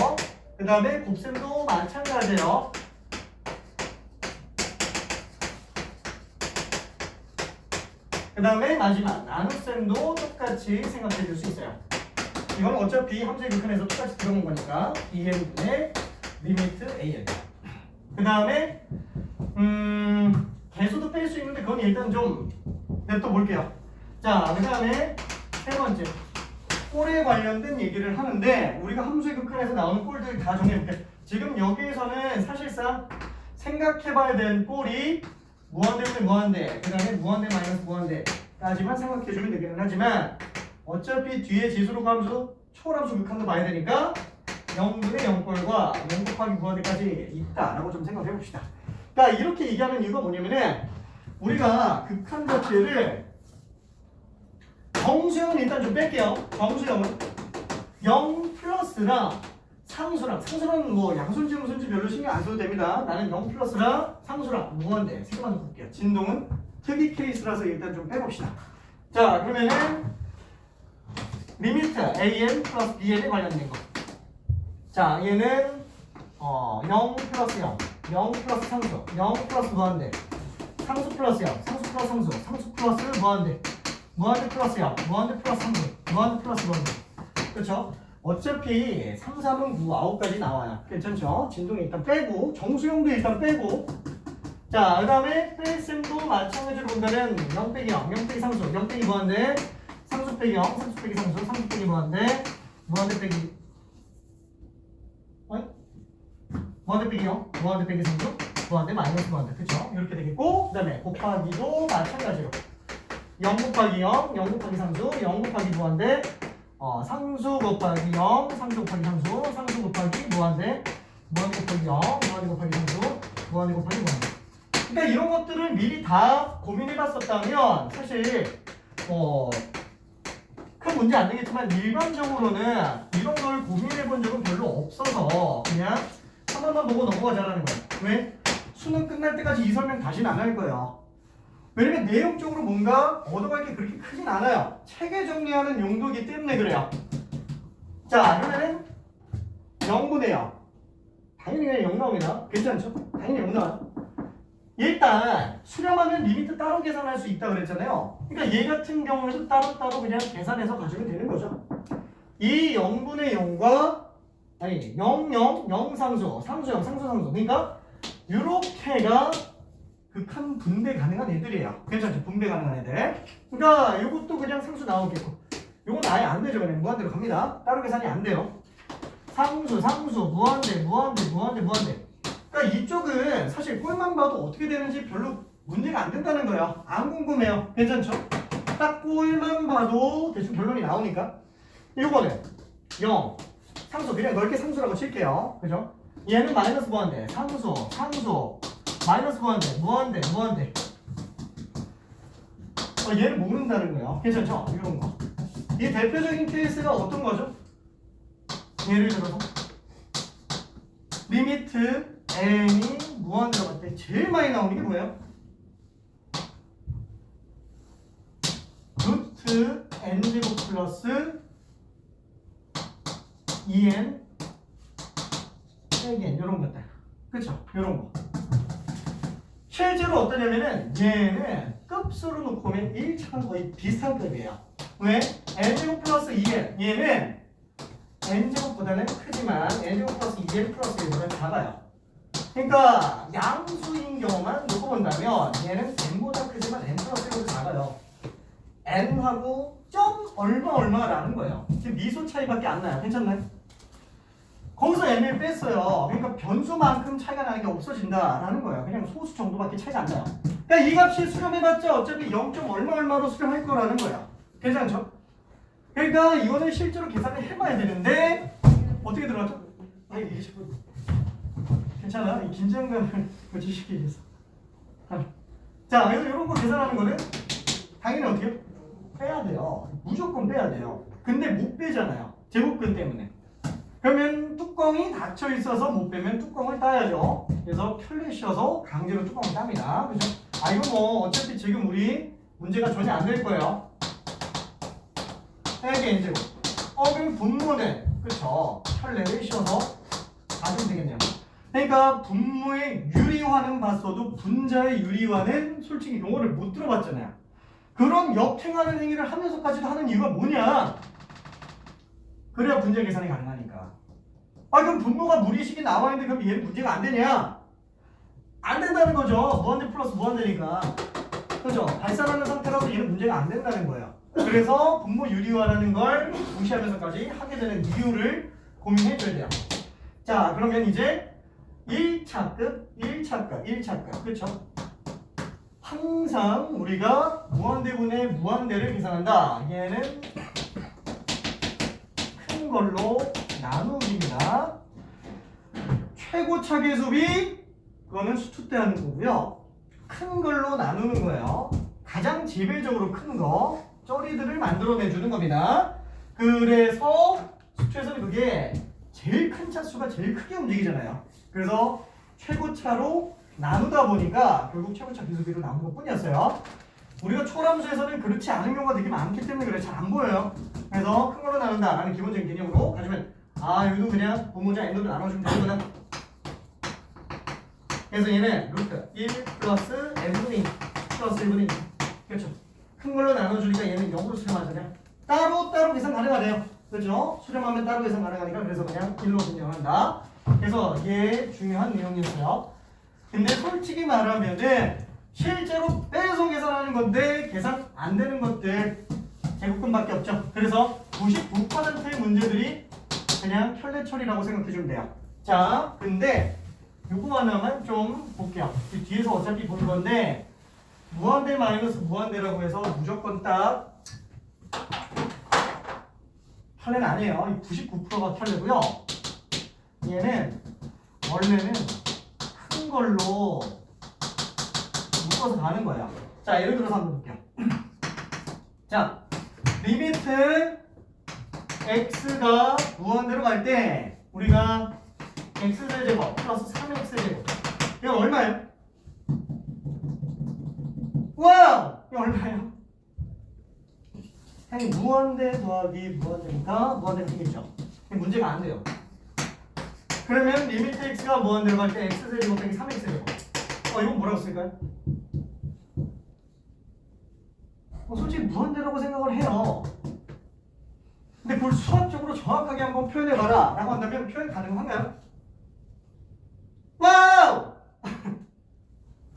그 다음에 곱셈도 마찬가지예요. 그 다음에 마지막 나눗셈도 똑같이 생각해 줄 수 있어요. 이건 어차피 함수의 극한에서 똑같이 들어온 거니까 bn분의 리미트 an. 그 다음에 개수도 뺄 수 있는데 그건 일단 좀 냅둬 볼게요. 자, 그 다음에 세 번째 꼴에 관련된 얘기를 하는데 우리가 함수의 극한에서 나오는 꼴들 다 정해볼게. 지금 여기에서는 사실상 생각해봐야 되는 꼴이 무한대분의 무한대, 그 다음에 무한대 마이너스 무한대까지만 생각해주면 되기는 하지만 어차피 뒤에 지수로 함수, 초월함수 극한도 봐야 되니까 0분의 0꼴과 0 곱하기 무한대까지 있다라고 좀 생각해봅시다. 그러니까 이렇게 얘기하는 이유가 뭐냐면은 우리가 극한 자체를 정수형은 일단 좀 뺄게요. 정수형은 0 플러스랑 상수랑 뭐 양수인지 무슨지 별로 신경 안 써도 됩니다. 나는 0 플러스랑 상수랑 무한대 세 개만 볼게요. 진동은 특이 케이스라서 일단 좀 빼봅시다. 자, 그러면은 리미트 an 플러스 bn에 관련된 거. 자, 얘는 0 플러스 0, 0 플러스 상수, 0 플러스 무한대, 상수 플러스 0, 상수 플러스 상수, 상수 플러스 무한대, 무한대 플러스 0, 무한대 플러스 상수, 무한대 플러스 무한대. 그렇죠? 어차피 3, 3은 9, 9까지 나와요. 괜찮죠? 진동이 일단 빼고 정수형도 일단 빼고. 자, 그 다음에 뺄셈도 마찬가지로 본다면 0 빼기 0, 0 빼기 상수, 0 빼기 무한대, 상수 빼기 0, 상수 빼기 상수, 상수 빼기 무한대, 무한대 빼기 무한대 빼기 0, 무한대 빼기 상수, 무한대 마이너스 무한대. 그쵸? 이렇게 되겠고, 그 다음에 곱하기도 마찬가지로 0 곱하기 0, 0 곱하기 상수, 0 곱하기 무한대, 상수 곱하기 0, 상수 곱하기 상수, 상수 곱하기 무한대, 무한대 곱하기 0, 무한대 곱하기 상수, 무한대 곱하기 무한대. 그러니까 이런 것들을 미리 다 고민해봤었다면 사실 큰 문제 안 되겠지만 일반적으로는 이런 걸 고민해본 적은 별로 없어서 그냥 한 번만 보고 넘어가자라는 거예요. 왜? 수능 끝날 때까지 이 설명 다시는 안 할 거예요. 왜냐면 내용적으로 뭔가 얻어갈 게 그렇게 크진 않아요. 체계 정리하는 용도이기 때문에 그래요. 자, 그러면은 0분의 0. 당연히 그냥 0 나옵니다. 괜찮죠? 당연히 0 나와요. 일단 수렴하면 리미트 따로 계산할 수 있다 그랬잖아요. 그러니까 얘 같은 경우에도 따로따로 그냥 계산해서 가지면 되는 거죠. 이 0분의 0과 아니 0, 0, 0 상수, 상수 0, 상수 상수. 그러니까 이렇게가 극한 분배 가능한 애들이에요. 괜찮죠? 분배 가능한 애들. 그러니까 이것도 그냥 상수 나오겠고 이건 아예 안 되죠. 그냥 무한대로 갑니다. 따로 계산이 안 돼요. 상수, 상수, 무한대, 무한대, 무한대, 무한대. 그러니까 이쪽은 사실 꼴만 봐도 어떻게 되는지 별로 문제가 안 된다는 거예요. 안 궁금해요. 괜찮죠? 딱 꼴만 봐도 대충 결론이 나오니까. 이거는 0, 상수 그냥 넓게 상수라고 칠게요. 그죠? 얘는 마이너스 무한대, 상수, 상수, 마이너스 무한대, 무한대, 무한대. 얘를 모른다는 거예요. 괜찮죠? 이런 거. 이 대표적인 케이스가 어떤 거죠? 예를 들어서 리미트 n이 무한대로 갈 때 제일 많이 나오는 게 뭐예요? 루트 n제곱 플러스 2n 빼기 n 이런 것들. 그쵸? 이런 거. 실제로 어떠냐면은 얘는 급수로 놓고 보면 1차랑 거의 비슷한 급이에요. 왜? n제곱 플러스 2n 얘는 n제곱보다는 크지만 n제곱 플러스 2n 플러스 1보다는 작아요. 그러니까 양수인 경우만 놓고 본다면 얘는 n보다 크지만 n 플러스 1보다 작아요. n하고 점 얼마라는 거예요. 지금 미소 차이밖에 안 나요. 괜찮나요? 거기서 n을 뺐어요. 그러니까 변수만큼 차이가 나는 게 없어진다라는 거예요. 그냥 소수 정도밖에 차이가 안 나요. 그러니까 이 값이 수렴해봤자 어차피 0. 얼마로 수렴할 거라는 거예요. 괜찮죠? 그러니까 이거는 실제로 계산을 해봐야 되는데 어떻게 들어갔죠? 아니 이게 자꾸 괜찮아? 이 긴장감을 고치시키기 위해서. 자, 그래서 이런 거 계산하는 거는 당연히 어떻게 해요? 빼야 돼요. 무조건 빼야 돼요. 근데 못 빼잖아요. 제곱근 때문에. 그러면 뚜껑이 닫혀 있어서 못 빼면 뚜껑을 따야죠. 그래서 켤레 씌워서 강제로 뚜껑을 땁니다. 그죠? 이거 뭐 어차피 지금 우리 문제가 전혀 안 될 거예요. 빼기 n제곱. 그럼 분모는 그쵸? 켤레를 씌워서 닫으면 되겠네요. 그러니까 분모의 유리화는 봤어도 분자의 유리화는 솔직히 용어를 못 들어봤잖아요. 그런 역행하는 행위를 하면서까지도 하는 이유가 뭐냐? 그래야 분자 계산이 가능하니까. 그럼 분모가 무리식이 나와 있는데 그럼 얘는 문제가 안 되냐? 안 된다는 거죠. 무한대 플러스 무한대니까. 그죠? 발산하는 상태라서 얘는 문제가 안 된다는 거예요. 그래서 분모 유리화라는 걸 무시하면서까지 하게 되는 이유를 고민해 줘야 돼요. 자, 그러면 이제 1차급. 그렇죠? 항상 우리가 무한대분의 무한대를 계산한다. 얘는 큰 걸로 나누기입니다. 최고차 계수비 그거는 수투 때 하는 거고요. 큰 걸로 나누는 거예요. 가장 지배적으로 큰 거 쪼리들을 만들어내주는 겁니다. 그래서 수투에서는 그게 제일 큰 차수가 제일 크게 움직이잖아요. 그래서 최고차로 나누다 보니까 결국 최고차 계수비로 나눈 것 뿐이었어요. 우리가 초람수에서는 그렇지 않은 경우가 되게 많기 때문에 그래 잘 안 보여요. 그래서 큰 걸로 나눈다라는 기본적인 개념으로 가지면 여기도 그냥 분모자 n으로 나눠주면 되는구나. 그래서 얘는 루트 1 플러스 n분의 2 플러스 1분의 2. 그렇죠? 큰 걸로 나눠주니까 얘는 0으로 수렴하잖아요. 따로 계산 가능하네요. 그렇죠? 수렴하면 따로 계산 가능하니까 그래서 그냥 1로 분명한다. 그래서 이게 중요한 내용이었어요. 근데 솔직히 말하면은 실제로 빼서 계산하는 건데 계산 안 되는 것들 제곱근밖에 없죠. 그래서 99%의 문제들이 그냥 켤레 처리라고 생각해 주면 돼요. 자, 근데 요거 하나만 좀 볼게요. 뒤에서 어차피 볼 건데 무한대 마이너스 무한대라고 해서 무조건 딱 탈레는 아니에요. 99%가 탈레고요. 얘는 원래는 큰 걸로 묶어서 가는 거예요. 자, 예를 들어서 한번 볼게요. 자, 리미트 x가 무한대로 갈 때 우리가 x제곱 플러스 3x제곱 이건 얼마예요? 와우! 이건 얼마예요? 당연히 무한대 더하기 무한대니까 무한대 생기죠. 문제가 안 돼요. 그러면 리미트 x가 무한대로 갈 때 x제곱 빼기 3x제곱 이건 뭐라고 쓸까요? 솔직히 무한대라고 생각을 해요. 근데 그걸 수학적으로 정확하게 한번 표현해봐라 라고 한다면 표현 가능한가요? 와우!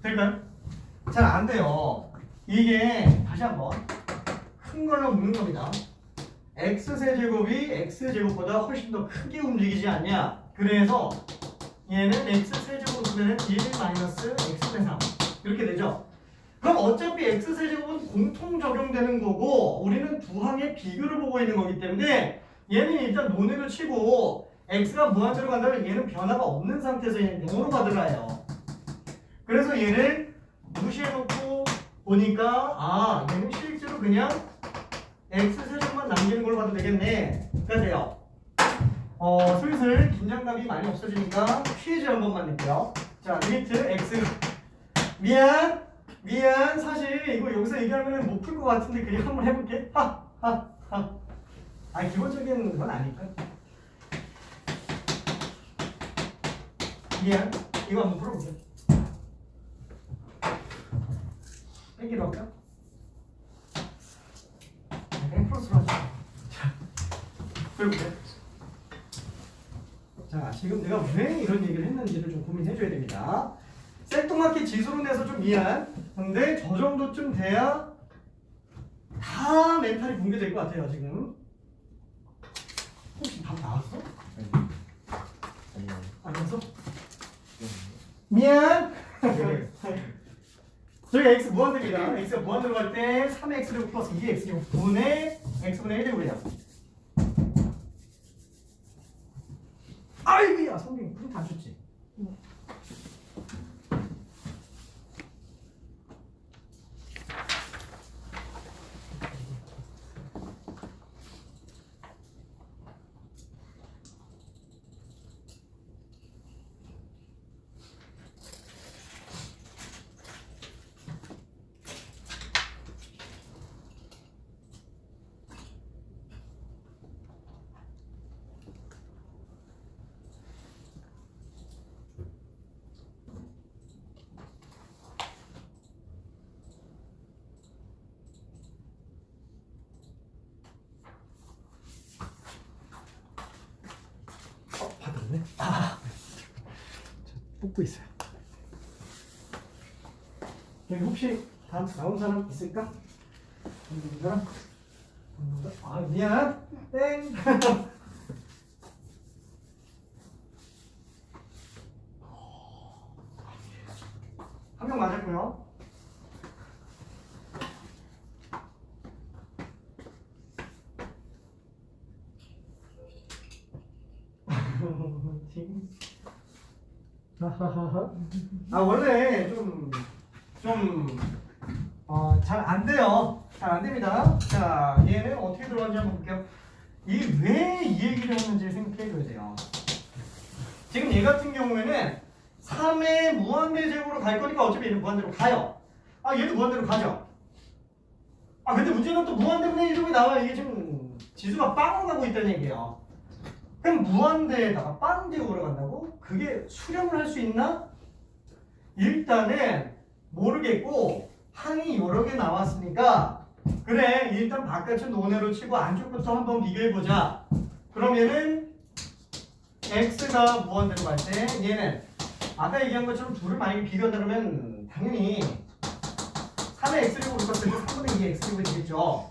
될까요? 잘 안 돼요. 이게 다시 한번 큰 걸로 묶는 겁니다. x세제곱이 x제곱보다 훨씬 더 크게 움직이지 않냐. 그래서 얘는 x세제곱이면 1 마이너스 x분의 3 이렇게 되죠. 그럼 어차피 x세제곱은 공통 적용되는 거고 우리는 두 항의 비교를 보고 있는 거기 때문에 얘는 일단 논으로 치고 x가 무한대로 간다면 얘는 변화가 없는 상태에서 얘는 0으로 받으라 해요. 그래서 얘를 무시해놓고 보니까 얘는 실제로 그냥 x세제곱만 남기는 걸로 봐도 되겠네. 그래야 돼요. 슬슬 긴장감이 많이 없어지니까 퀴즈 한 번만 낼게요. 자, 리미트 x 미안 사실 이거 여기서 얘기하면 못 풀 것 같은데 그냥 한번 해볼게. 기본적인 건 아니까. 미안 이거 한번 풀어볼게. 뺏기로 할까? 그냥 플러스로 하자. 자, 풀어볼게. 자, 지금 내가 왜 이런 얘기를 했는지를 좀 고민해줘야 됩니다. 생뚱맞게 지수로 내서 좀 미안. 근데 저 정도쯤 돼야 다 멘탈이 붕괴될 것 같아요, 지금. 혹시 답 나왔어? 아니었어? 미안! 저희 x 무한대입니다. x가 무한대로 갈 때 3x제곱 플러스 2x제곱 분의 x분의 1제곱이에요. 아이고야, 성빈 프린트 안 줬지? 받았네. 뽑고 있어요. 여기 혹시 다음 나온 사람 있을까? 있는 사람? 미안. 땡. 한 명 맞았고요. 원래 잘 안 돼요. 잘 안 됩니다. 자, 얘는 어떻게 들어가는지 한번 볼게요. 이게 왜 이 얘기를 했는지 생각해 줘야 돼요. 지금 얘 같은 경우에는 3의 무한대 제곱으로 갈 거니까 어차피 얘는 무한대로 가요. 얘도 무한대로 가죠. 근데 문제는 또 무한대분의 1제곱이 나와요. 이게 지금 지수가 빵 가고 있다는 얘기예요. 그럼 무한대에다가 빵 제곱으로 간다고? 그게 수렴을 할 수 있나? 일단은 모르겠고 항이 여러 개 나왔으니까 그래 일단 바깥은 논외로 치고 안쪽부터 한번 비교해보자. 그러면은 x가 무한대로 갈 때 얘는 아까 얘기한 것처럼 둘을 만약에 비교한다 그러면 당연히 3의 x제곱으로 갔을 때 3분의 2의 x제곱이 되겠죠.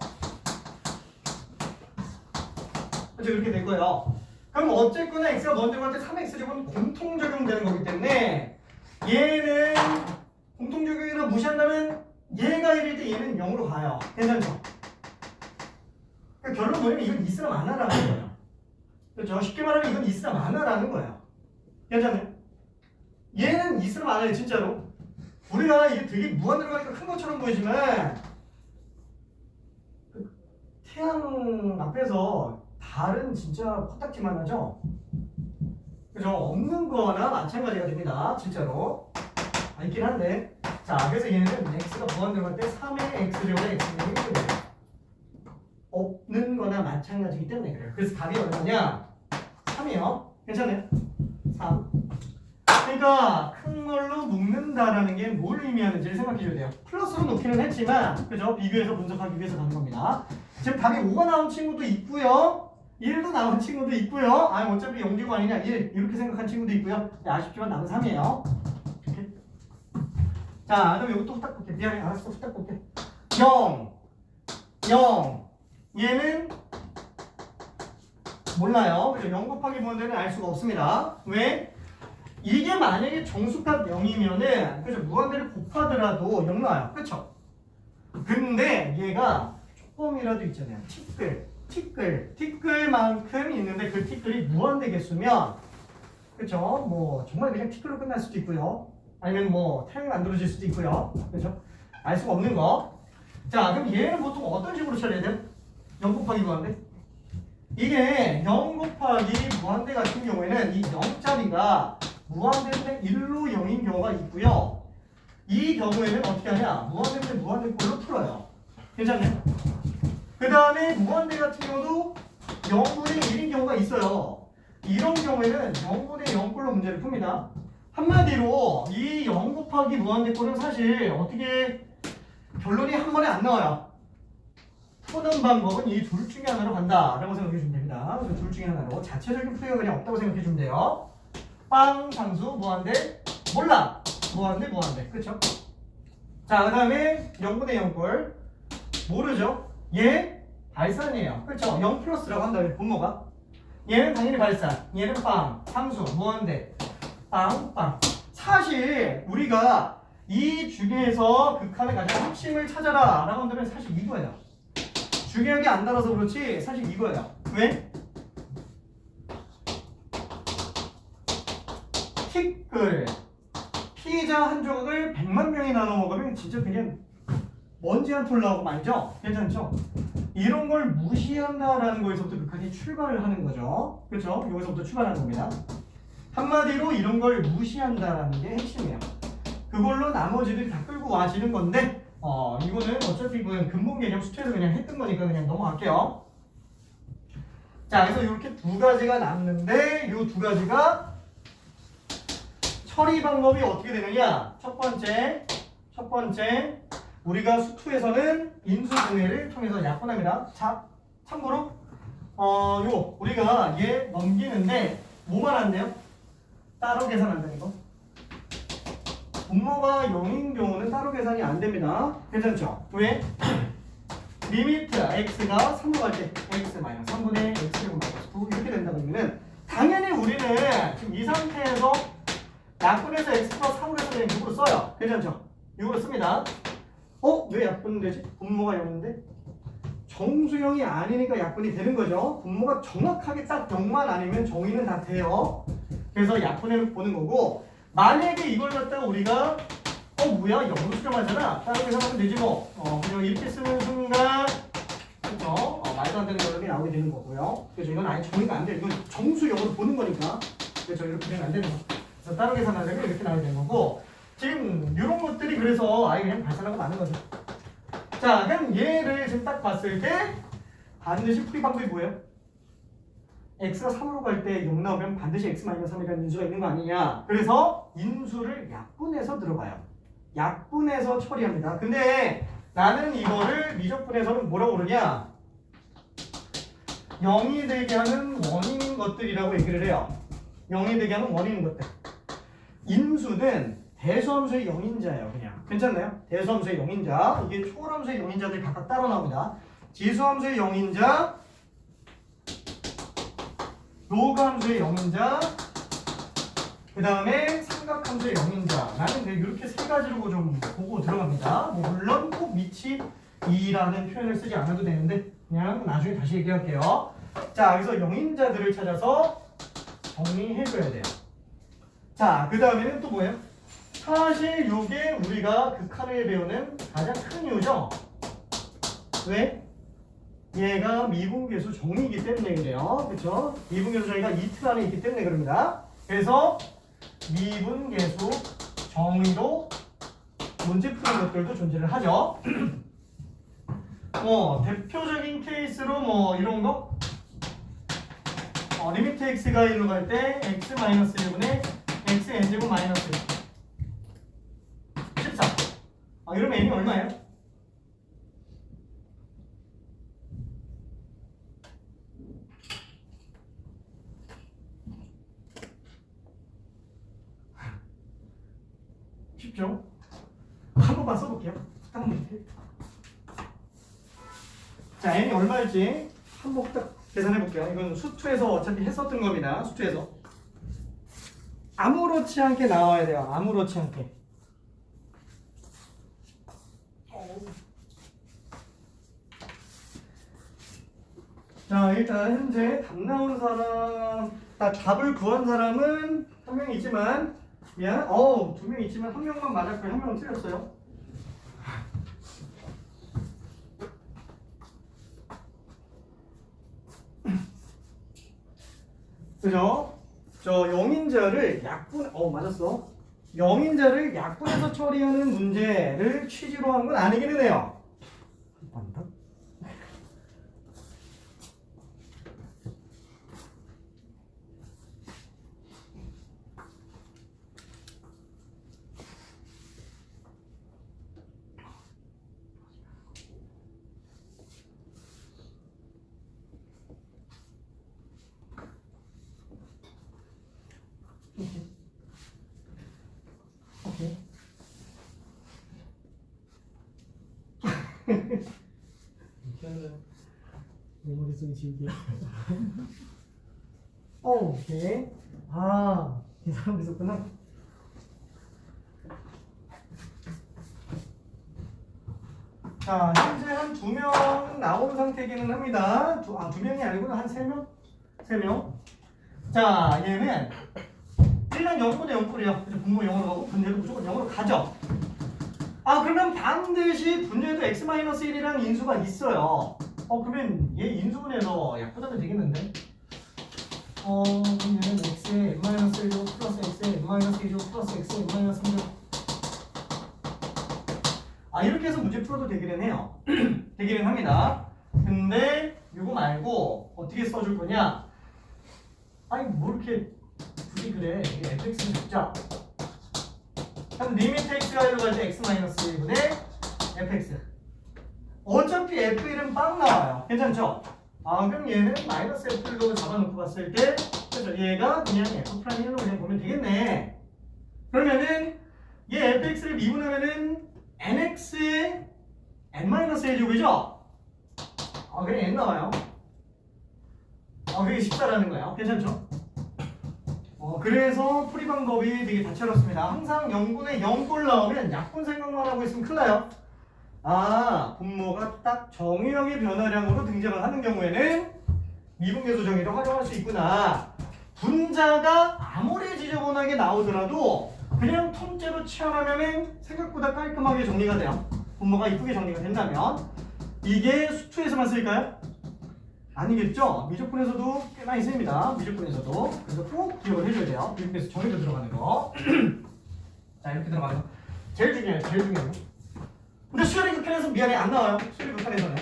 그렇죠? 이렇게 될 거예요. 그럼 어쨌거나 x가 먼저 갈 때 3x제곱은 공통 적용되는 거기 때문에 얘는 공통 적용이라 무시한다면 얘가 1일 때 얘는 0으로 가요. 괜찮죠? 그러니까 결론 뭐냐면 이건 있으나 마나라는 거예요. 그렇죠? 쉽게 말하면 이건 있으나 마나라는 거예요. 괜찮아요? 얘는 있으나 마나예요, 진짜로. 우리가 이게 되게 무한대로 가니까 큰 것처럼 보이지만 태양 앞에서 달은 진짜 코딱지만 하죠? 그죠? 없는 거나 마찬가지가 됩니다. 진짜로. 있긴 한데. 자, 그래서 얘는 x가 무한대로 갈 때 3의 x제곱에 x는 1이에요. 없는 거나 마찬가지이기 때문에 그래요. 그래서 답이 얼마냐? 3이요. 괜찮아요? 3. 그러니까 큰 걸로 묶는다라는 게 뭘 의미하는지를 생각해 줘야 돼요. 플러스로 놓기는 했지만, 그죠? 비교해서 분석하기 위해서 가는 겁니다. 지금 답이 5가 나온 친구도 있고요. 1도 나온 친구도 있고요. 어차피 0제곱 아니냐 1 이렇게 생각한 친구도 있고요. 아쉽지만 남은 3이에요. 이렇게. 자, 그럼 이것도 후딱 볼게. 미안해. 알았어. 후딱 볼게. 0 0 얘는 몰라요. 그죠? 0 곱하기 무한대는 알 수가 없습니다. 왜? 이게 만약에 정수값 0이면은 그죠? 무한대를 곱하더라도 0 나와요. 그쵸? 근데 얘가 조금이라도 있잖아요. 티끌만큼 있는데 그 티끌이 무한대 개수면 그쵸? 뭐 정말 그냥 티끌로 끝날 수도 있고요. 아니면 뭐 태양이 만들어질 수도 있고요. 그죠? 알 수가 없는 거. 자, 그럼 얘는 보통 어떤 식으로 처리해야 돼요? 0 곱하기 무한대? 이게 0 곱하기 무한대 같은 경우에는 이 0짜리가 무한대인데 1로 0인 경우가 있고요. 이 경우에는 어떻게 하냐? 무한대인데 무한대꼴로 풀어요. 괜찮나요? 그 다음에 무한대 같은 경우도 0분의 1인 경우가 있어요. 이런 경우에는 0분의 0꼴로 문제를 풉니다. 한마디로 이 0 곱하기 무한대꼴은 사실 어떻게 결론이 한 번에 안 나와요. 푸는 방법은 이 둘 중에 하나로 간다라고 생각해 주면 됩니다. 그 둘 중에 하나로 자체적인 풀이가 그냥 없다고 생각해 주면 돼요. 빵, 상수, 무한대, 몰라. 무한대, 그쵸? 자, 그 다음에 0분의 0꼴 모르죠? 얘 발산이에요. 그렇죠? 0 플러스라고 한다면 분모가 얘는 당연히 발산, 얘는 빵, 상수, 무한대, 빵. 사실 우리가 이 중에서 극한의 가장 핵심을 찾아라 라고 한다면 사실 이거예요. 중요하게 안 달아서 그렇지 사실 이거예요. 왜? 티끌 피자 한 조각을 100만 명이 나눠 먹으면 진짜 그냥 먼지 한 톨 나오고 말이죠? 괜찮죠? 이런 걸 무시한다라는 거에서부터 극한이 출발을 하는 거죠. 그렇죠? 여기서부터 출발하는 겁니다. 한마디로 이런 걸 무시한다라는 게 핵심이에요. 그걸로 나머지들이 다 끌고 와지는 건데 이거는 어차피 근본 개념 수트에서 그냥 했던 거니까 그냥 넘어갈게요. 자, 그래서 이렇게 두 가지가 남는데 이 두 가지가 처리 방법이 어떻게 되느냐? 첫 번째 우리가 수투에서는 인수분해를 통해서 약분합니다. 자, 참고로 우리가 얘 넘기는데 뭐만 안 돼요? 따로 계산한다는 거. 분모가 0인 경우는 따로 계산이 안 됩니다. 괜찮죠? 왜? 리미트 x가 3로 갈 때 x 마이너스 3분의 x제곱 마이너스 9 이렇게 된다 그러면은 당연히 우리는 지금 이 상태에서 약분해서 x 플러스 3으로 해서 그냥 6으로 써요. 괜찮죠? 6으로 씁니다. 왜 약분은 되지? 분모가 0인데? 정수형이 아니니까 약분이 되는 거죠. 분모가 정확하게 딱 0만 아니면 정의는 다 돼요. 그래서 약분해 보는 거고 만약에 이걸 갖다가 우리가 뭐야? 0으로 수렴하잖아. 따로 계산하면 되지 뭐. 그냥 이렇게 쓰는 순간 그렇죠? 말도 안 되는 결론이 나오게 되는 거고요. 그래서 이건 아예 정의가 안 돼. 이건 정수형으로 보는 거니까. 그래서 이렇게 되면 안 되는 거. 그래서 따로 계산하려면 이렇게 나오게 되는 거고 지금 이런 것들이 그래서 아예 그냥 발산하고 마는 거죠. 자, 그럼 얘를 지금 딱 봤을 때 반드시 풀이 방법이 뭐예요? x가 3으로 갈 때 0 나오면 반드시 x-3이라는 인수가 있는 거 아니냐. 그래서 인수를 약분해서 들어가요. 약분해서 처리합니다. 근데 나는 이거를 미적분해서는 뭐라고 그러냐? 0이 되게 하는 원인인 것들이라고 얘기를 해요. 0이 되게 하는 원인인 것들. 인수는 대수함수의 영인자예요. 그냥 괜찮나요? 대수함수의 영인자. 이게 초월함수의 영인자들이 각각 따로 나옵니다. 지수함수의 영인자, 로그 함수의 영인자, 그 다음에 삼각함수의 영인자. 나는 이렇게 세 가지로 좀 보고 들어갑니다. 뭐 물론 꼭 밑이 2라는 표현을 쓰지 않아도 되는데 그냥 나중에 다시 얘기할게요. 자, 그래서 영인자들을 찾아서 정리해줘야 돼요. 자, 그 다음에는 또 뭐예요? 사실 이게 우리가 극한을 배우는 가장 큰 이유죠. 왜? 얘가 미분계수 정의이기 때문에 그래요. 그렇죠? 미분계수 정의가 이 틀 안에 있기 때문에 그럽니다. 그래서 미분계수 정의로 문제 푸는 것들도 존재를 하죠. 대표적인 케이스로 뭐 이런 거 리미트 x가 1로 갈 때 x-1분의 x n제곱 마이너스 14. 이러면 n이 얼마예요? 쉽죠? 한 번만 써볼게요. 딱 문제. 자, n이 얼마일지 한번 딱 계산해볼게요. 이건 수투에서 어차피 했었던 겁니다. 수투에서. 아무렇지 않게 나와야 돼요. 아무렇지 않게. 자, 일단 현재 답 나온 사람, 답을 구한 사람은 한 명 있지만, 미안, 두 명 있지만 한 명만 맞았고 한 명은 틀렸어요. 그죠? 저 영인자를 약분, 맞았어. 영인자를 약분해서 처리하는 문제를 취지로 한 건 아니기는 해요. 맞다. 오케이. 내 머릿속에 지우개. 오케이. 이 사람 있었구나. 자, 현재 한 2명 나온 상태이기는 합니다. 두 명이 아니고 한 3명? 3명. 자, 얘는 1은 0분의 0뿔이요. 분모 0으로 가고 분모도 무조건 0으로 가죠. 그러면 반드시 분모에도 x-1이라는 인수가 있어요. 그러면 얘 인수분해서 약분하면 되겠는데? 그럼 얘는 x에 n-1제곱 플러스 x에 n-2제곱 플러스 x에 n-3제곱. 이렇게 해서 문제 풀어도 되기는 해요. 되기는 합니다. 근데 이거 말고 어떻게 써줄 거냐? 뭐 이렇게 굳이 그래. 이게 fx는 적자. 그럼 리미트 x가 1로 갈 때 x-1분의 fx. 어차피 f1은 빵 나와요. 괜찮죠? 그럼 얘는 마이너스 f1로 잡아놓고 봤을 때 그래서 얘가 그냥 f'1로 그냥 보면 되겠네. 그러면은 얘 fx를 미분하면은 nx의 n-1제곱이죠? 그냥 n 나와요. 그게 14라는 거예요. 괜찮죠? 그래서 풀이 방법이 되게 다채롭습니다. 항상 0분의 0꼴 나오면 약분 생각만 하고 있으면 큰일 나요. 분모가 딱 정의역의 변화량으로 등장을 하는 경우에는 미분계수 정의를 활용할 수 있구나. 분자가 아무리 지저분하게 나오더라도 그냥 통째로 치환하면 생각보다 깔끔하게 정리가 돼요. 분모가 이쁘게 정리가 된다면. 이게 수투에서만 쓸까요? 아니겠죠? 미적분에서도 꽤 많이 쓰입니다. 미적분에서도. 그래서 꼭 기억을 해줘야 돼요. 미적분에서 정의로 들어가는 거. 자, 이렇게 들어가는 거. 제일 중요해요. 제일 중요해요. 근데 수열의 극한에서 미안해 안 나와요. 수열의 극한에서는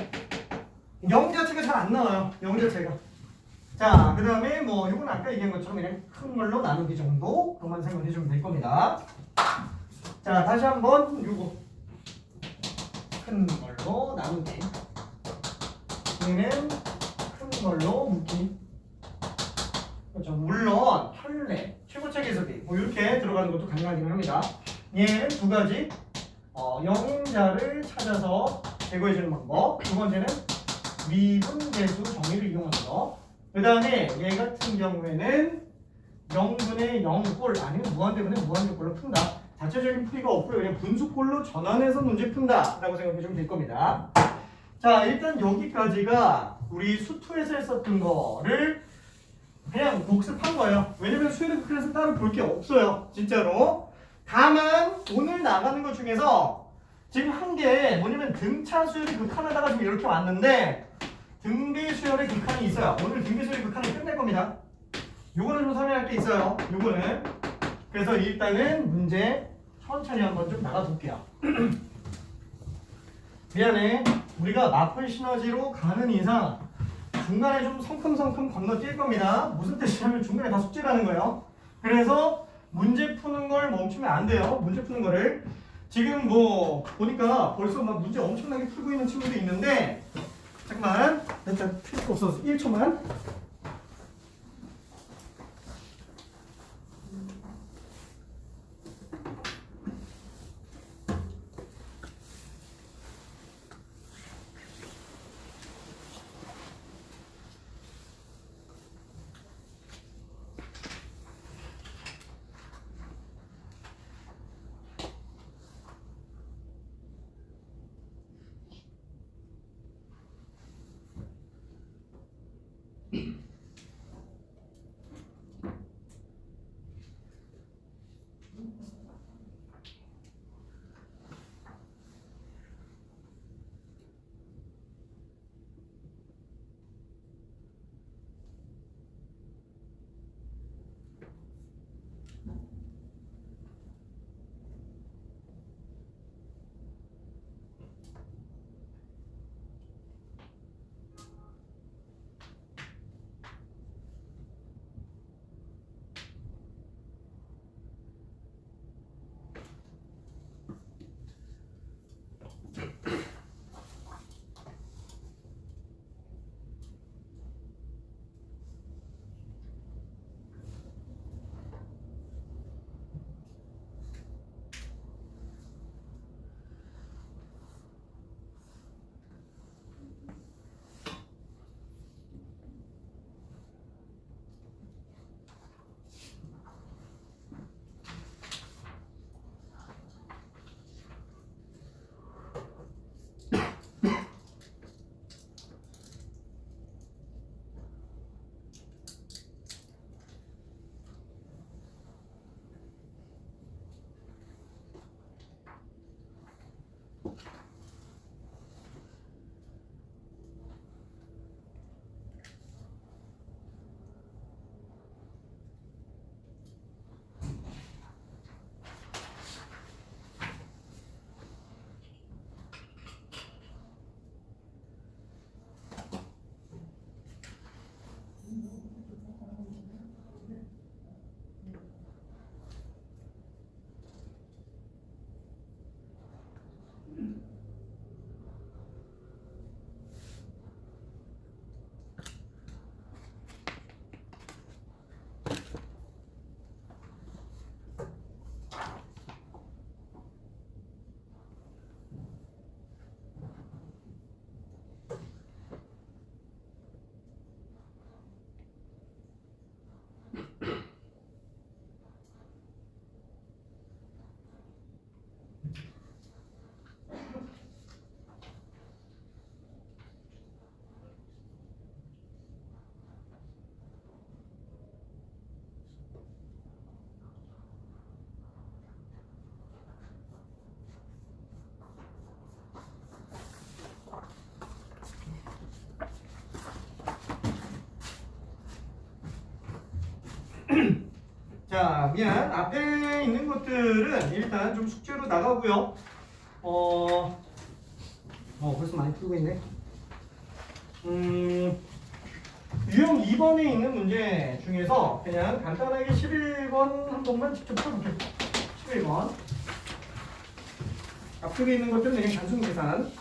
0 자체가 잘 안 나와요. 0 자체가. 자, 그 다음에 뭐 이건 아까 얘기한 것처럼 그냥 큰 걸로 나누기 정도 그것만 생각해 주면 될 겁니다. 자, 다시 한번 요거 큰 걸로 나누기. 얘는 큰 걸로 묶기. 그렇죠. 물론 혈내, 최고차 계속비 뭐 이렇게 들어가는 것도 가능하긴 합니다. 얘는 두 가지. 영인자를 찾아서 제거해주는 방법. 두 번째는 미분계수 정의를 이용하는 거. 그 다음에 얘 같은 경우에는 0분의 0꼴 아니면 무한대분의 무한대꼴로 푼다. 자체적인 풀이가 없고요. 그냥 분수꼴로 전환해서 문제 푼다 라고 생각해주면 될 겁니다. 자, 일단 여기까지가 우리 수2에서 했었던 거를 그냥 복습한 거예요. 왜냐면 수요일 클래스 따로 볼 게 없어요. 진짜로. 다만 오늘 나가는 것 중에서 지금 한 게 뭐냐면 등차 수열의 극한하다가 지금 이렇게 왔는데 등비 수열의 극한이 있어요. 오늘 등비 수열의 극한을 끝낼 겁니다. 요거는 좀 설명할 게 있어요. 요거는. 그래서 일단은 문제 천천히 한번 좀 나가볼게요. 미안해. 우리가 마플 시너지로 가는 이상 중간에 좀 성큼성큼 건너뛸 겁니다. 무슨 뜻이냐면 중간에 다 숙제를 하는 거예요. 그래서 문제 푸는 걸 멈추면 안 돼요. 문제 푸는 거를. 지금 뭐 보니까 벌써 막 문제 엄청나게 풀고 있는 친구도 있는데 잠깐만. 일단 필요 없어서 1초만. 자, 미안. 앞에 있는 것들은 일단 좀 숙제로 나가고요. 벌써 많이 풀고 있네. 유형 2번에 있는 문제 중에서 그냥 간단하게 11번 한 번만 직접 풀어볼게요. 11번. 앞쪽에 있는 것들은 그냥 단순 계산.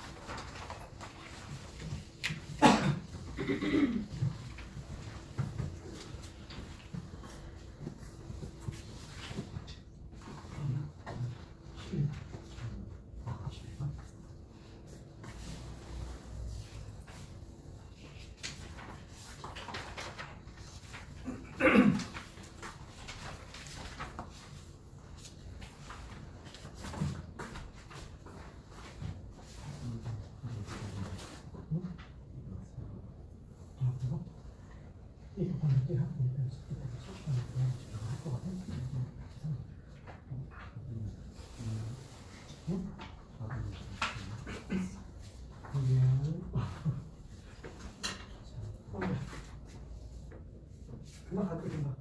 이거 번역기 하고 일단 할것 같아. 금방 갈게 금방.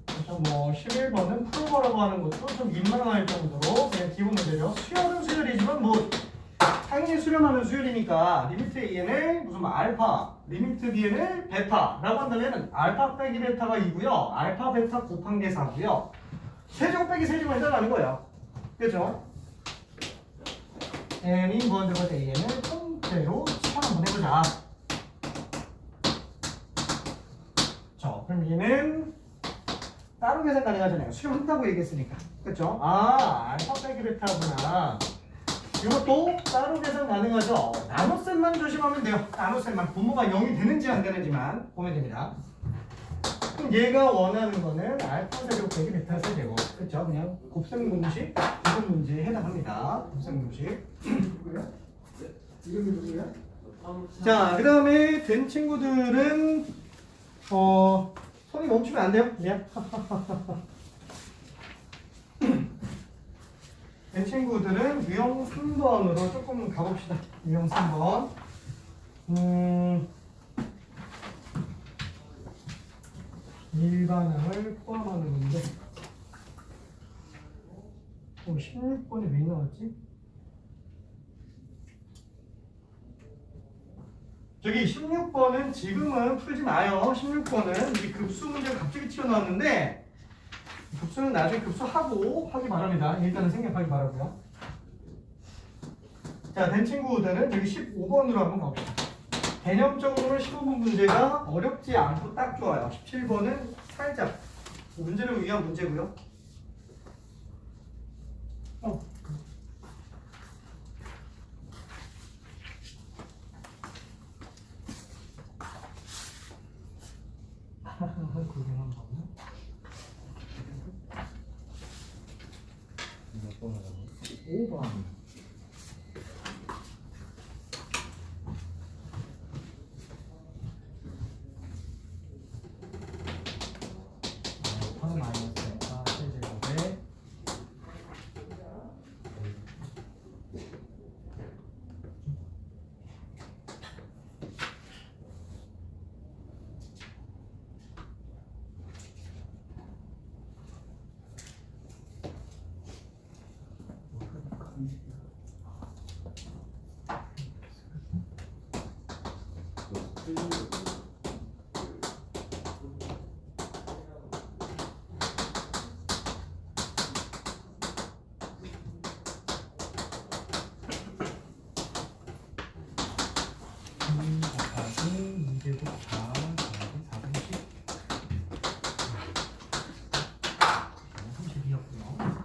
그래서 뭐 11번은 풀어보라고 하는 것도 좀 민망할 정도로 그냥 기본 문제죠. 수열은 수열이지만 뭐 당연히 수렴하는 수열이니까 리미트 An을 무슨 뭐 알파, 리미트 Bn을 베타라고 한다면 알파 빼기 베타가 2고요. 알파 베타 곱한 게 4고요. 세제곱 빼기 세제곱 해달라는 거예요. 그렇죠? n이 무한대가 될 An을 통째로 쳐 한번 해보자. 자, 그럼 얘는 따로 계산 가능하잖아요. 수렴한다고 얘기했으니까. 그렇죠? 아, 알파 빼기 베타구나. 이것도 따로 계산 가능하죠. 나눗셈만 조심하면 돼요. 나눗셈만. 분모가 0이 되는지 안 되는지만 보면 됩니다. 그럼 얘가 원하는 거는 알파 세제곱 빼기 베타 세제곱. 그렇죠? 그냥 곱셈 공식, 구분 문제에 해당합니다. 곱셈 공식. 누구야? 이름이 누구야? 자, 그 다음에 된 친구들은 손이 멈추면 안 돼요. 미안. 된 친구들은 유형 3번으로 조금 가봅시다. 유형 3번. 일반항을 포함하는 문제. 16번이 왜 나왔지? 저기 16번은 지금은 풀지 마요. 16번은 이 급수 문제가 갑자기 튀어나왔는데 급수는 나중에 급수하고 하기 바랍니다. 일단은 생략하기 바라고요. 자, 된 친구들은 여기 15번으로 한번 가봅시다. 개념적으로는 15번 문제가 어렵지 않고 딱 좋아요. 17번은 살짝 문제를 위한 문제고요. 구경한 거는 5번. 마이너스 베타 세제곱에 곱하기 2제곱 4 더하기 32였고요.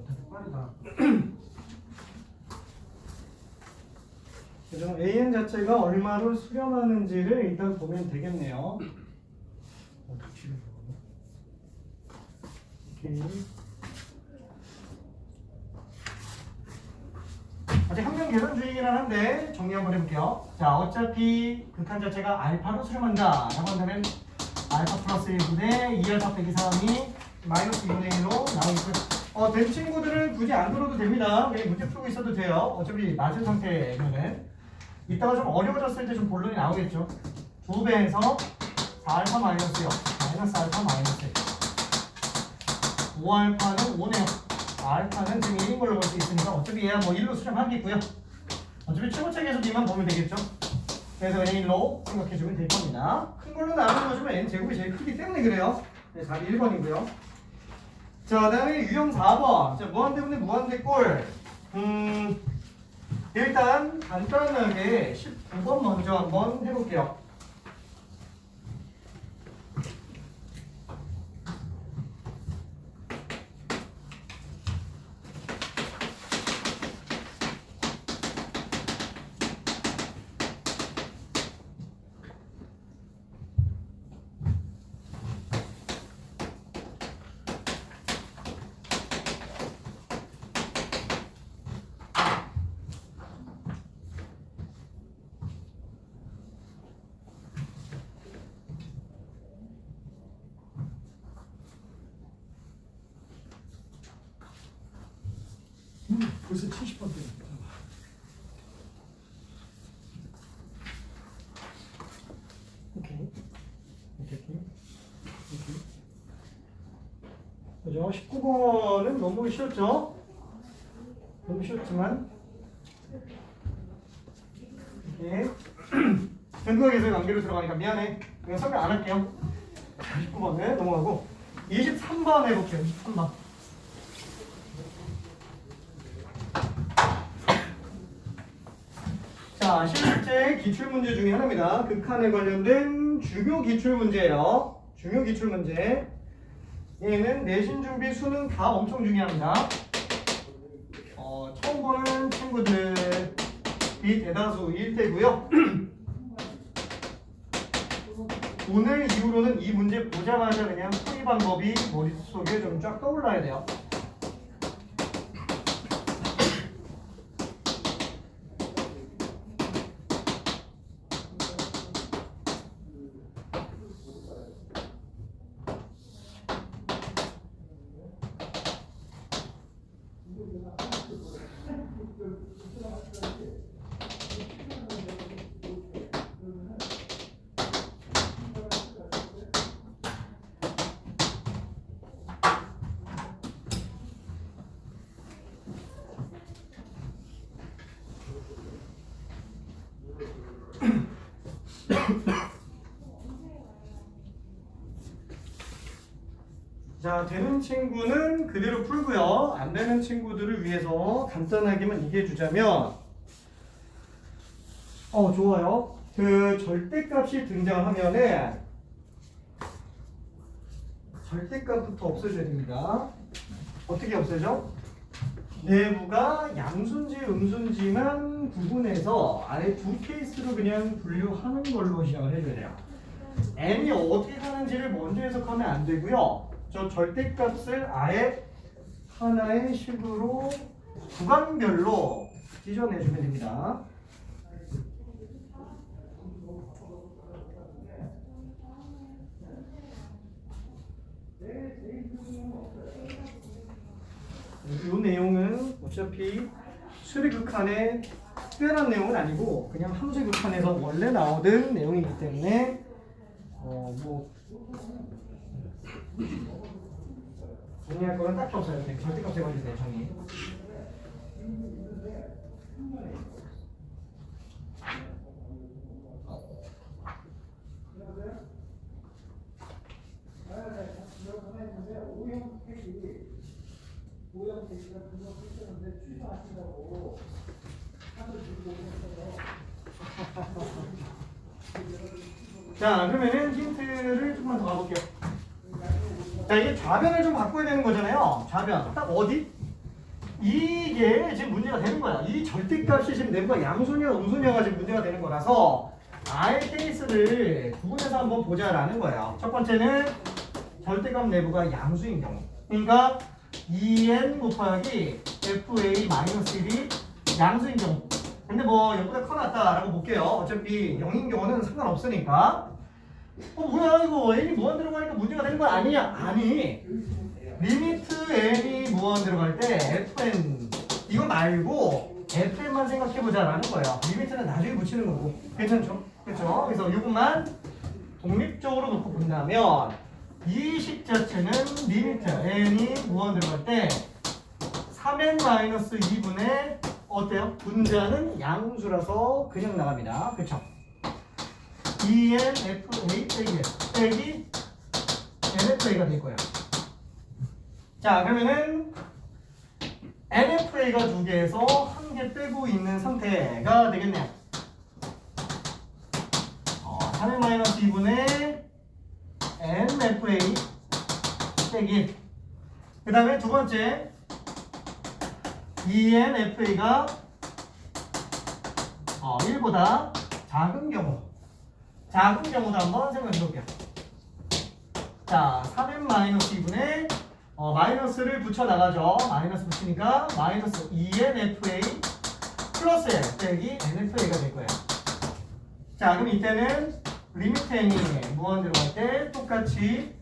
다들 빠르다. 그래서 AN 자체가 얼마로 수렴하는지를 일단 보면 되겠네요. 오케이. 아직 항상 계산 중이긴 한데 정리 한번 해볼게요. 자, 어차피 극한 자체가 알파로 수렴한다 라고 한다면 알파 플러스 1분의 2알파 빼기 3이 마이너스 2분의 1로 나오니까 된 친구들은 굳이 안 들어도 됩니다. 그냥 문제 풀고 있어도 돼요. 어차피 맞은 상태면은 이따가 좀 어려워졌을 때 좀 본론이 나오겠죠. 2배에서 4알파 마이너스 0 마이너스 알파 마이너스 1 5알파는 5네요. 알파는 지금 1인 걸로 볼 수 있으니까 어차피 얘야 뭐 1로 수렴하겠고요. 어차피 최고책에서 B만 보면 되겠죠. 그래서 N일로 생각해주면 될 겁니다. 큰 걸로 나누는 거지만 N제곱이 제일 크기 때문에 그래요. 네, 답이 1번이고요. 자, 다음에 유형 4번. 자, 무한대분의 무한대꼴. 일단 간단하게 19번 먼저 한번 해볼게요. 벌써 70번 됩니다. 오케이. 그죠? 19번은 너무 쉬웠죠? 너무 쉬웠지만 이렇게 전국에서 관계로 들어가니까 미안해. 그냥 설명 안 할게요. 19번에 넘어가고 23번 해볼게요. 23번. 자, 실제 기출문제 중에 하나입니다. 극한에 관련된 중요 기출문제예요. 중요 기출문제. 얘는 내신 준비 수능 다 엄청 중요합니다. 처음 보는 친구들이 대다수일 테고요. 오늘 이후로는 이 문제 보자마자 그냥 풀이 방법이 머릿속에 좀 쫙 떠올라야 돼요. 자, 되는 친구는 그대로 풀고요. 안 되는 친구들을 위해서 간단하게만 얘기해 주자면 좋아요. 그 절대값이 등장하면은 절대값부터 없애줘야 됩니다. 어떻게 없애죠? 내부가 양수인지 음수인지만 구분해서 아래 두 케이스로 그냥 분류하는 걸로 시작을 해줘야 돼요. n이 어떻게 가는지를 먼저 해석하면 안 되고요. 저 절대값을 아예 하나의 식으로 구간별로 찢어내주면 됩니다. 이 내용은 어차피 수리극한의 특별한 내용은 아니고 그냥 함수극한에서 원래 나오던 내용이기 때문에 정리할 거는 딱히 없어요. 절대값 해봐주세요. 정리. 자, 그러면은 힌트를 조금만 더 가볼게요. 자, 이게 좌변을 좀 바꿔야 되는 거잖아요. 좌변. 딱 어디? 이게 지금 문제가 되는 거야. 이 절대값이 지금 내부가 양수냐 음수냐가 지금 문제가 되는 거라서 아예 케이스를 구분해서 한번 보자라는 거예요. 첫 번째는 절대값 내부가 양수인 경우. 그러니까 2n 곱하기 fa-1이 양수인 경우. 근데 뭐 0보다 커놨다라고 볼게요. 어차피 0인 경우는 상관없으니까. 뭐야 이거 n이 무한 들어가니까 문제가 되는 거 아니냐? 아니. 리미트 n이 무한 들어갈 때 fn 이거 말고 fn만 생각해보자라는 거예요. 리미트는 나중에 붙이는 거고. 괜찮죠? 그렇죠? 그래서 이것만 독립적으로 놓고 본다면 이 식 자체는 리미트 n이 무한 들어갈 때 3n-2분의 어때요? 분자는 양수라서 그냥 나갑니다. 그쵸? 2nfa 빼기 nfa가 될 거예요. 자, 그러면은 nfa가 두 개에서 한 개 빼고 있는 상태가 되겠네요. 3n-2분의 nfa 빼기 그 다음에 두 번째 2nfa가 1보다 작은 경우도 한번 생각해 볼게요. 자, 3n-2분의 마이너스를 붙여 나가죠. 마이너스 붙이니까 마이너스 2nfa 플러스 n 빼기 nfa가 될 거예요. 자, 그럼 이때는 리미트 n이 무한 들어갈 때 똑같이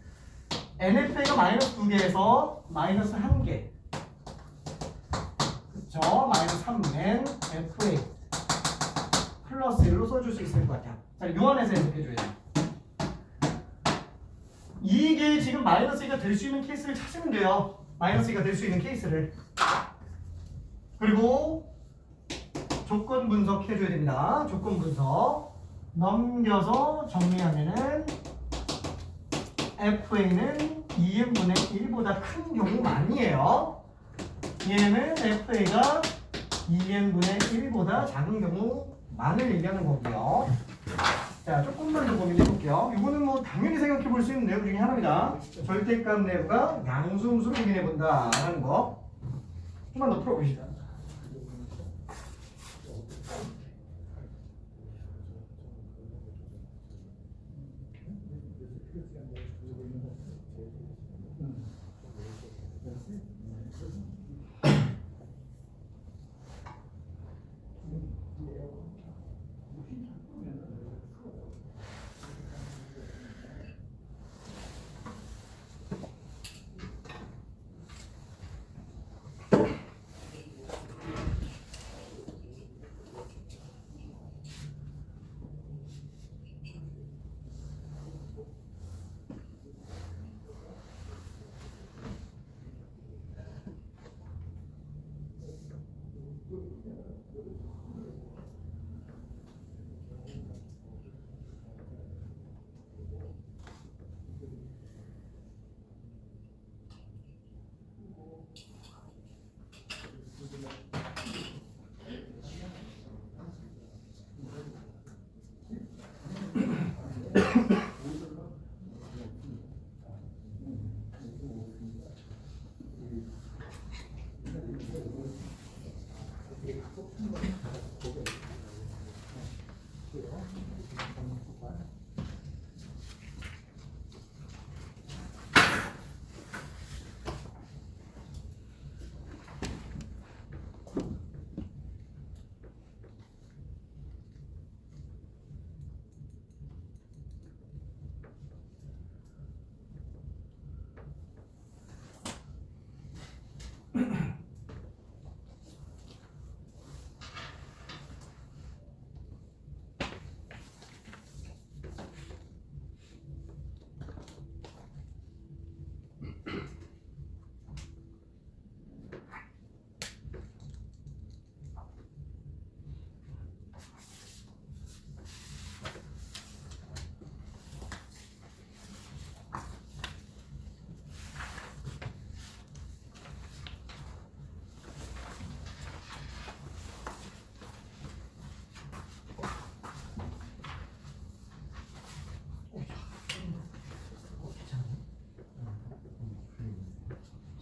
nfa가 마이너스 2개에서 마이너스 1개 그쵸? 마이너스 3nfa 플러스 1로 써줄 수 있을 것 같아요. 자, 요한에서 해석해줘야 돼요. 이게 지금 마이너스 2가 될 수 있는 케이스를 찾으면 돼요. 마이너스 2가 될 수 있는 케이스를. 그리고 조건 분석해줘야 됩니다. 조건 분석. 넘겨서 정리하면은 FA는 2n분의 1보다 큰 경우만이에요. 얘는 FA가 2n분의 1보다 작은 경우만을 얘기하는 거고요. 자, 조금만 더 고민해 볼게요. 이거는 뭐 당연히 생각해 볼 수 있는 내용 중에 하나입니다. 절대값 내부가 양수함수로 고민해 본다라는 거. 좀만 더 풀어보시죠.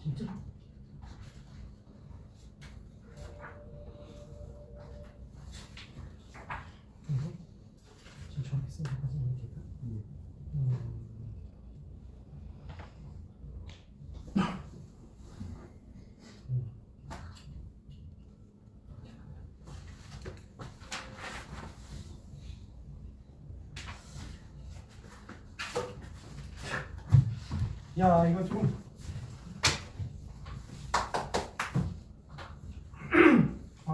진짜? 지금 정확히 생각하지 않으니까. 야, 이거 좀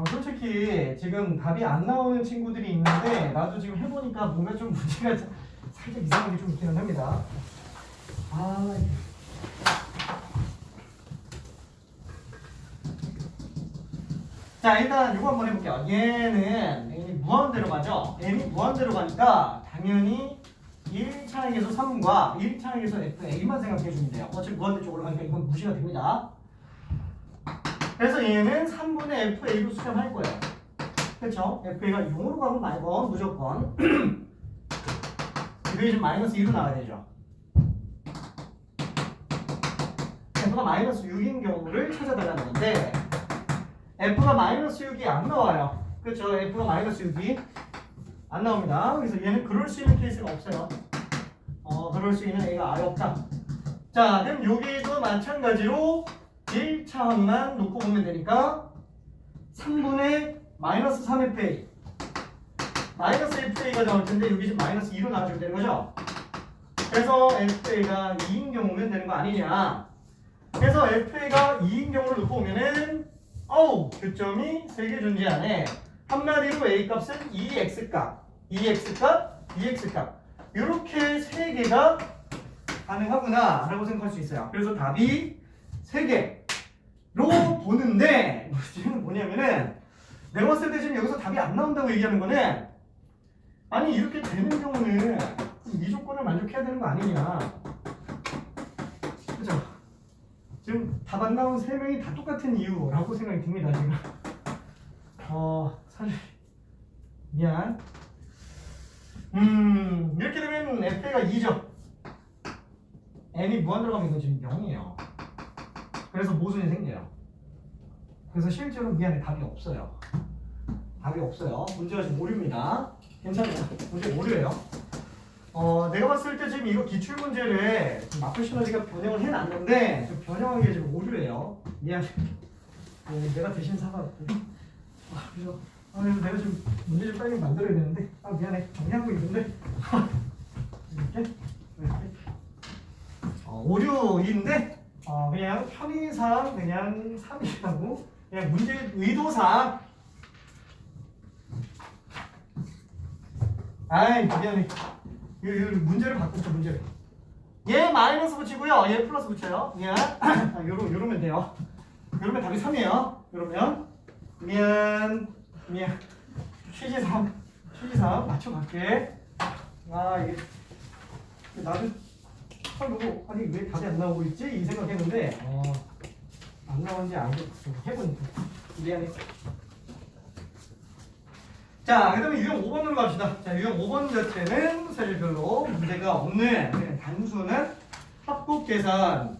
솔직히 지금 답이 안 나오는 친구들이 있는데 나도 지금 해보니까 뭔가 좀 문제가 살짝 이상한 게 좀 있기는 합니다. 아, 자, 일단 이거 한번 해볼게요. 얘는 n이 무한대로 가죠? n이 무한대로 가니까 당연히 1차항에서 3과 1차항에서 fa만 생각해 주면 돼요. 어차피 무한대 쪽으로 가니까 이건 무시가 됩니다. 그래서 얘는 3분의 fa로 수렴할 거예요. 그렇죠? fa가 0으로 가면 말건 무조건 이게 지금 마이너스 2로 나와야 되죠. f가 마이너스 6인 경우를 찾아달라는 건데 f가 마이너스 6이 안 나와요. 그렇죠? f가 마이너스 6이 안 나옵니다. 그래서 얘는 그럴 수 있는 케이스가 없어요. 그럴 수 있는 A가 아예 없다. 자, 그럼 여기도 마찬가지로 1차항만 놓고 보면 되니까 3분의 마이너스 3FA 마이너스 FA가 나올 텐데 여기 지금 마이너스 2로 나와주면 되는 거죠? 그래서 FA가 2인 경우면 되는 거 아니냐. 그래서 FA가 2인 경우를 놓고 보면은 교점이 3개 존재하네. 한마디로 A 값은 2X값, 2X값, 2X값 이렇게 3개가 가능하구나 라고 생각할 수 있어요. 그래서 답이 3개로 보는데 문제는 뭐냐면은 내가 봤을 때 지금 여기서 답이 안 나온다고 얘기하는 거는 아니 이렇게 되는 경우는 이 조건을 만족해야 되는 거 아니냐. 그죠? 지금 답 안 나온 3명이 다 똑같은 이유라고 생각이 듭니다 지금. 사실 미안. 이렇게 되면 FA가 2죠. n이 무한대로 가면 이거 지금 0이에요. 그래서 모순이 생겨요. 그래서 실제로 미안해 답이 없어요. 답이 없어요. 문제가 지금 오류입니다. 괜찮아요. 문제 오류예요. 내가 봤을 때 지금 이거 기출문제를 마플 시너지가 변형을 해놨는데 좀 변형한 게 지금 오류예요. 미안해. 내가 대신 사과할게. 그래서 내가 지금 문제 좀 빨리 만들어야 되는데 미안해. 정리하고 있는데 이렇게 오류인데 그냥 편의상 그냥 3이라고 그냥 문제 의도상 미안해. 이 문제를 바꾸죠. 문제를 얘 마이너스 붙이고요 얘 플러스 붙여요. 미안. 요러면 돼요. 요러면 답이 3이에요. 요러면 미안 취지상 맞춰갈게. 이게 나도 보고 아니 왜 답이 안 나오고 있지? 이 생각했는데 안 나오는지 알겠어. 해보니까 미안해. 자, 그 다음에 유형 5번으로 갑시다. 자, 유형 5번 자체는 사실 별로 문제가 없는 그냥 단순한 합곡 계산.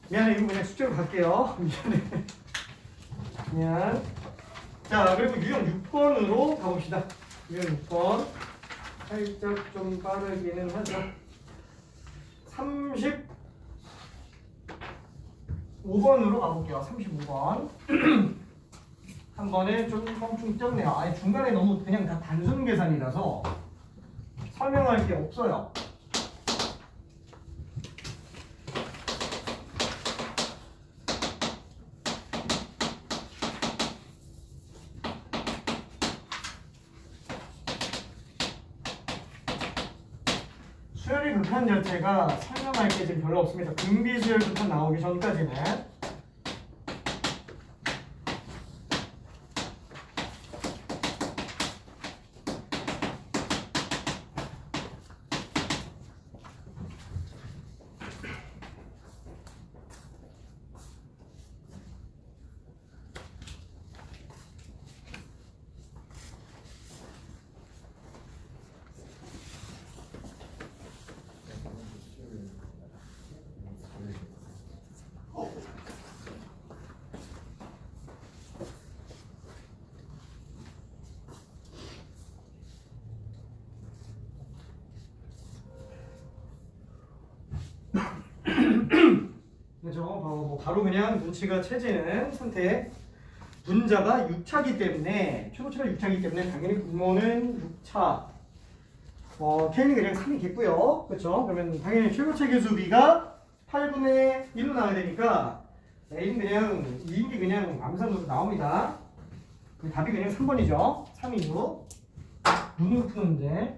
미안해, 이거 그냥 숫자로 갈게요. 미안. 자, 그리고 유형 6번으로 가봅시다. 유형 6번. 살짝 좀 빠르기는 하죠. 35번으로 가볼게요. 35번. 한 번에 좀 껑충 쪘네요. 아예 중간에 너무 그냥 다 단순 계산이라서 설명할 게 없어요. 수열이 극한 자체가 설명할 게 지금 별로 없습니다. 등비수열 극한 나오기 전까지는. 그죠? 바로 그냥 눈치가 채지는 선택. 분자가 6차기 때문에 최고치가 6차기 때문에 당연히 분모는 6차. K는 그냥 3이겠고요. 그렇죠? 그러면 당연히 최고차 계수비가 8분의 1로 나와야 되니까 A는 그냥 2인 게 그냥 암산으로 나옵니다. 답이 그냥 3번이죠. 3이고. 눈으로 푸는 문제.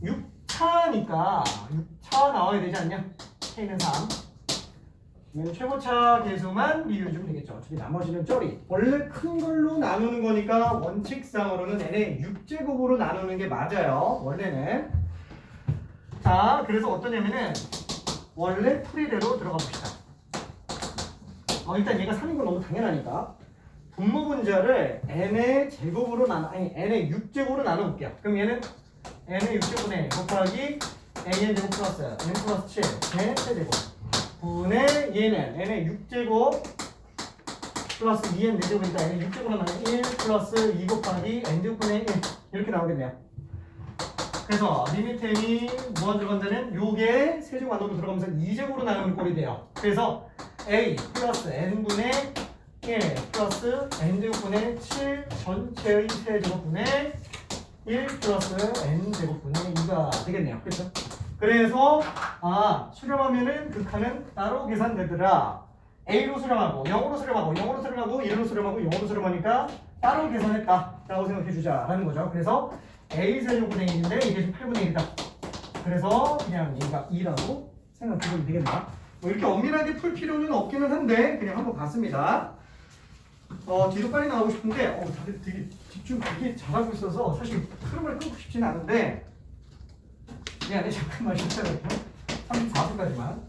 6차니까 6차 나와야 되지 않냐? K는 3. 그러면 최고차 계수만 비율주면 되겠죠. 어차피 나머지는 쩌리. 원래 큰 걸로 나누는 거니까 원칙상으로는 n의 6제곱으로 나누는 게 맞아요. 원래는. 자, 그래서 어떠냐면은 원래 풀이대로 들어가 봅시다. 일단 얘가 3인 건 너무 당연하니까 분모 분자를 n의 제곱으로 n의 6제곱으로 나눠볼게요. 그럼 얘는 n의 6제곱분의 곱하기 an 제곱 플러스 n 플러스 7 대 세제곱 분의 얘는 n의 6제곱 플러스 2n 4제곱이니까 n의 6제곱으로 나누면 1 플러스 2 곱하기 n 제곱분의 1 이렇게 나오겠네요. 그래서 리미트 n이 뭐가 들어간다는 요게 세제곱 안으로 들어가면서 2제곱으로 나누는 꼴이 돼요. 그래서 a 플러스 n분의 1 플러스 n제곱분의 7 전체의 세제곱분의 1 플러스 n제곱분의 2가 되겠네요. 그렇죠? 그래서 수렴하면은 극한은 따로 계산되더라. a로 수렴하고 0으로 수렴하고 0으로 수렴하고 1로 수렴하고 0으로 수렴하니까 따로 계산했다 라고 생각해 주자라는 거죠. 그래서 a 세제곱분의 1인데 이게 지금 8분의 1이다. 그래서 그냥 얘가 2라고 생각해 주면 되겠다. 뭐 이렇게 엄밀하게 풀 필요는 없기는 한데 그냥 한번 봤습니다. 뒤로 빨리 나오고 싶은데 다들 되게 집중 되게 잘하고 있어서 사실 흐름을 끊고 싶지는 않은데 미안해 잠깐만 쉬었다 34분까지만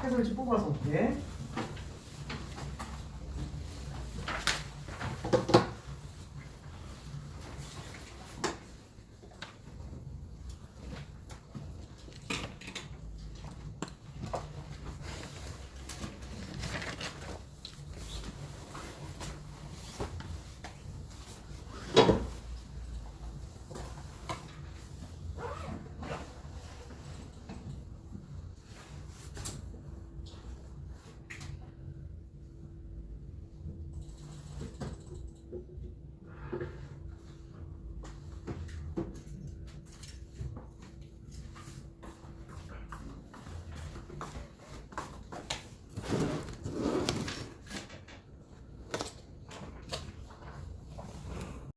해설지 뽑아서 어떻게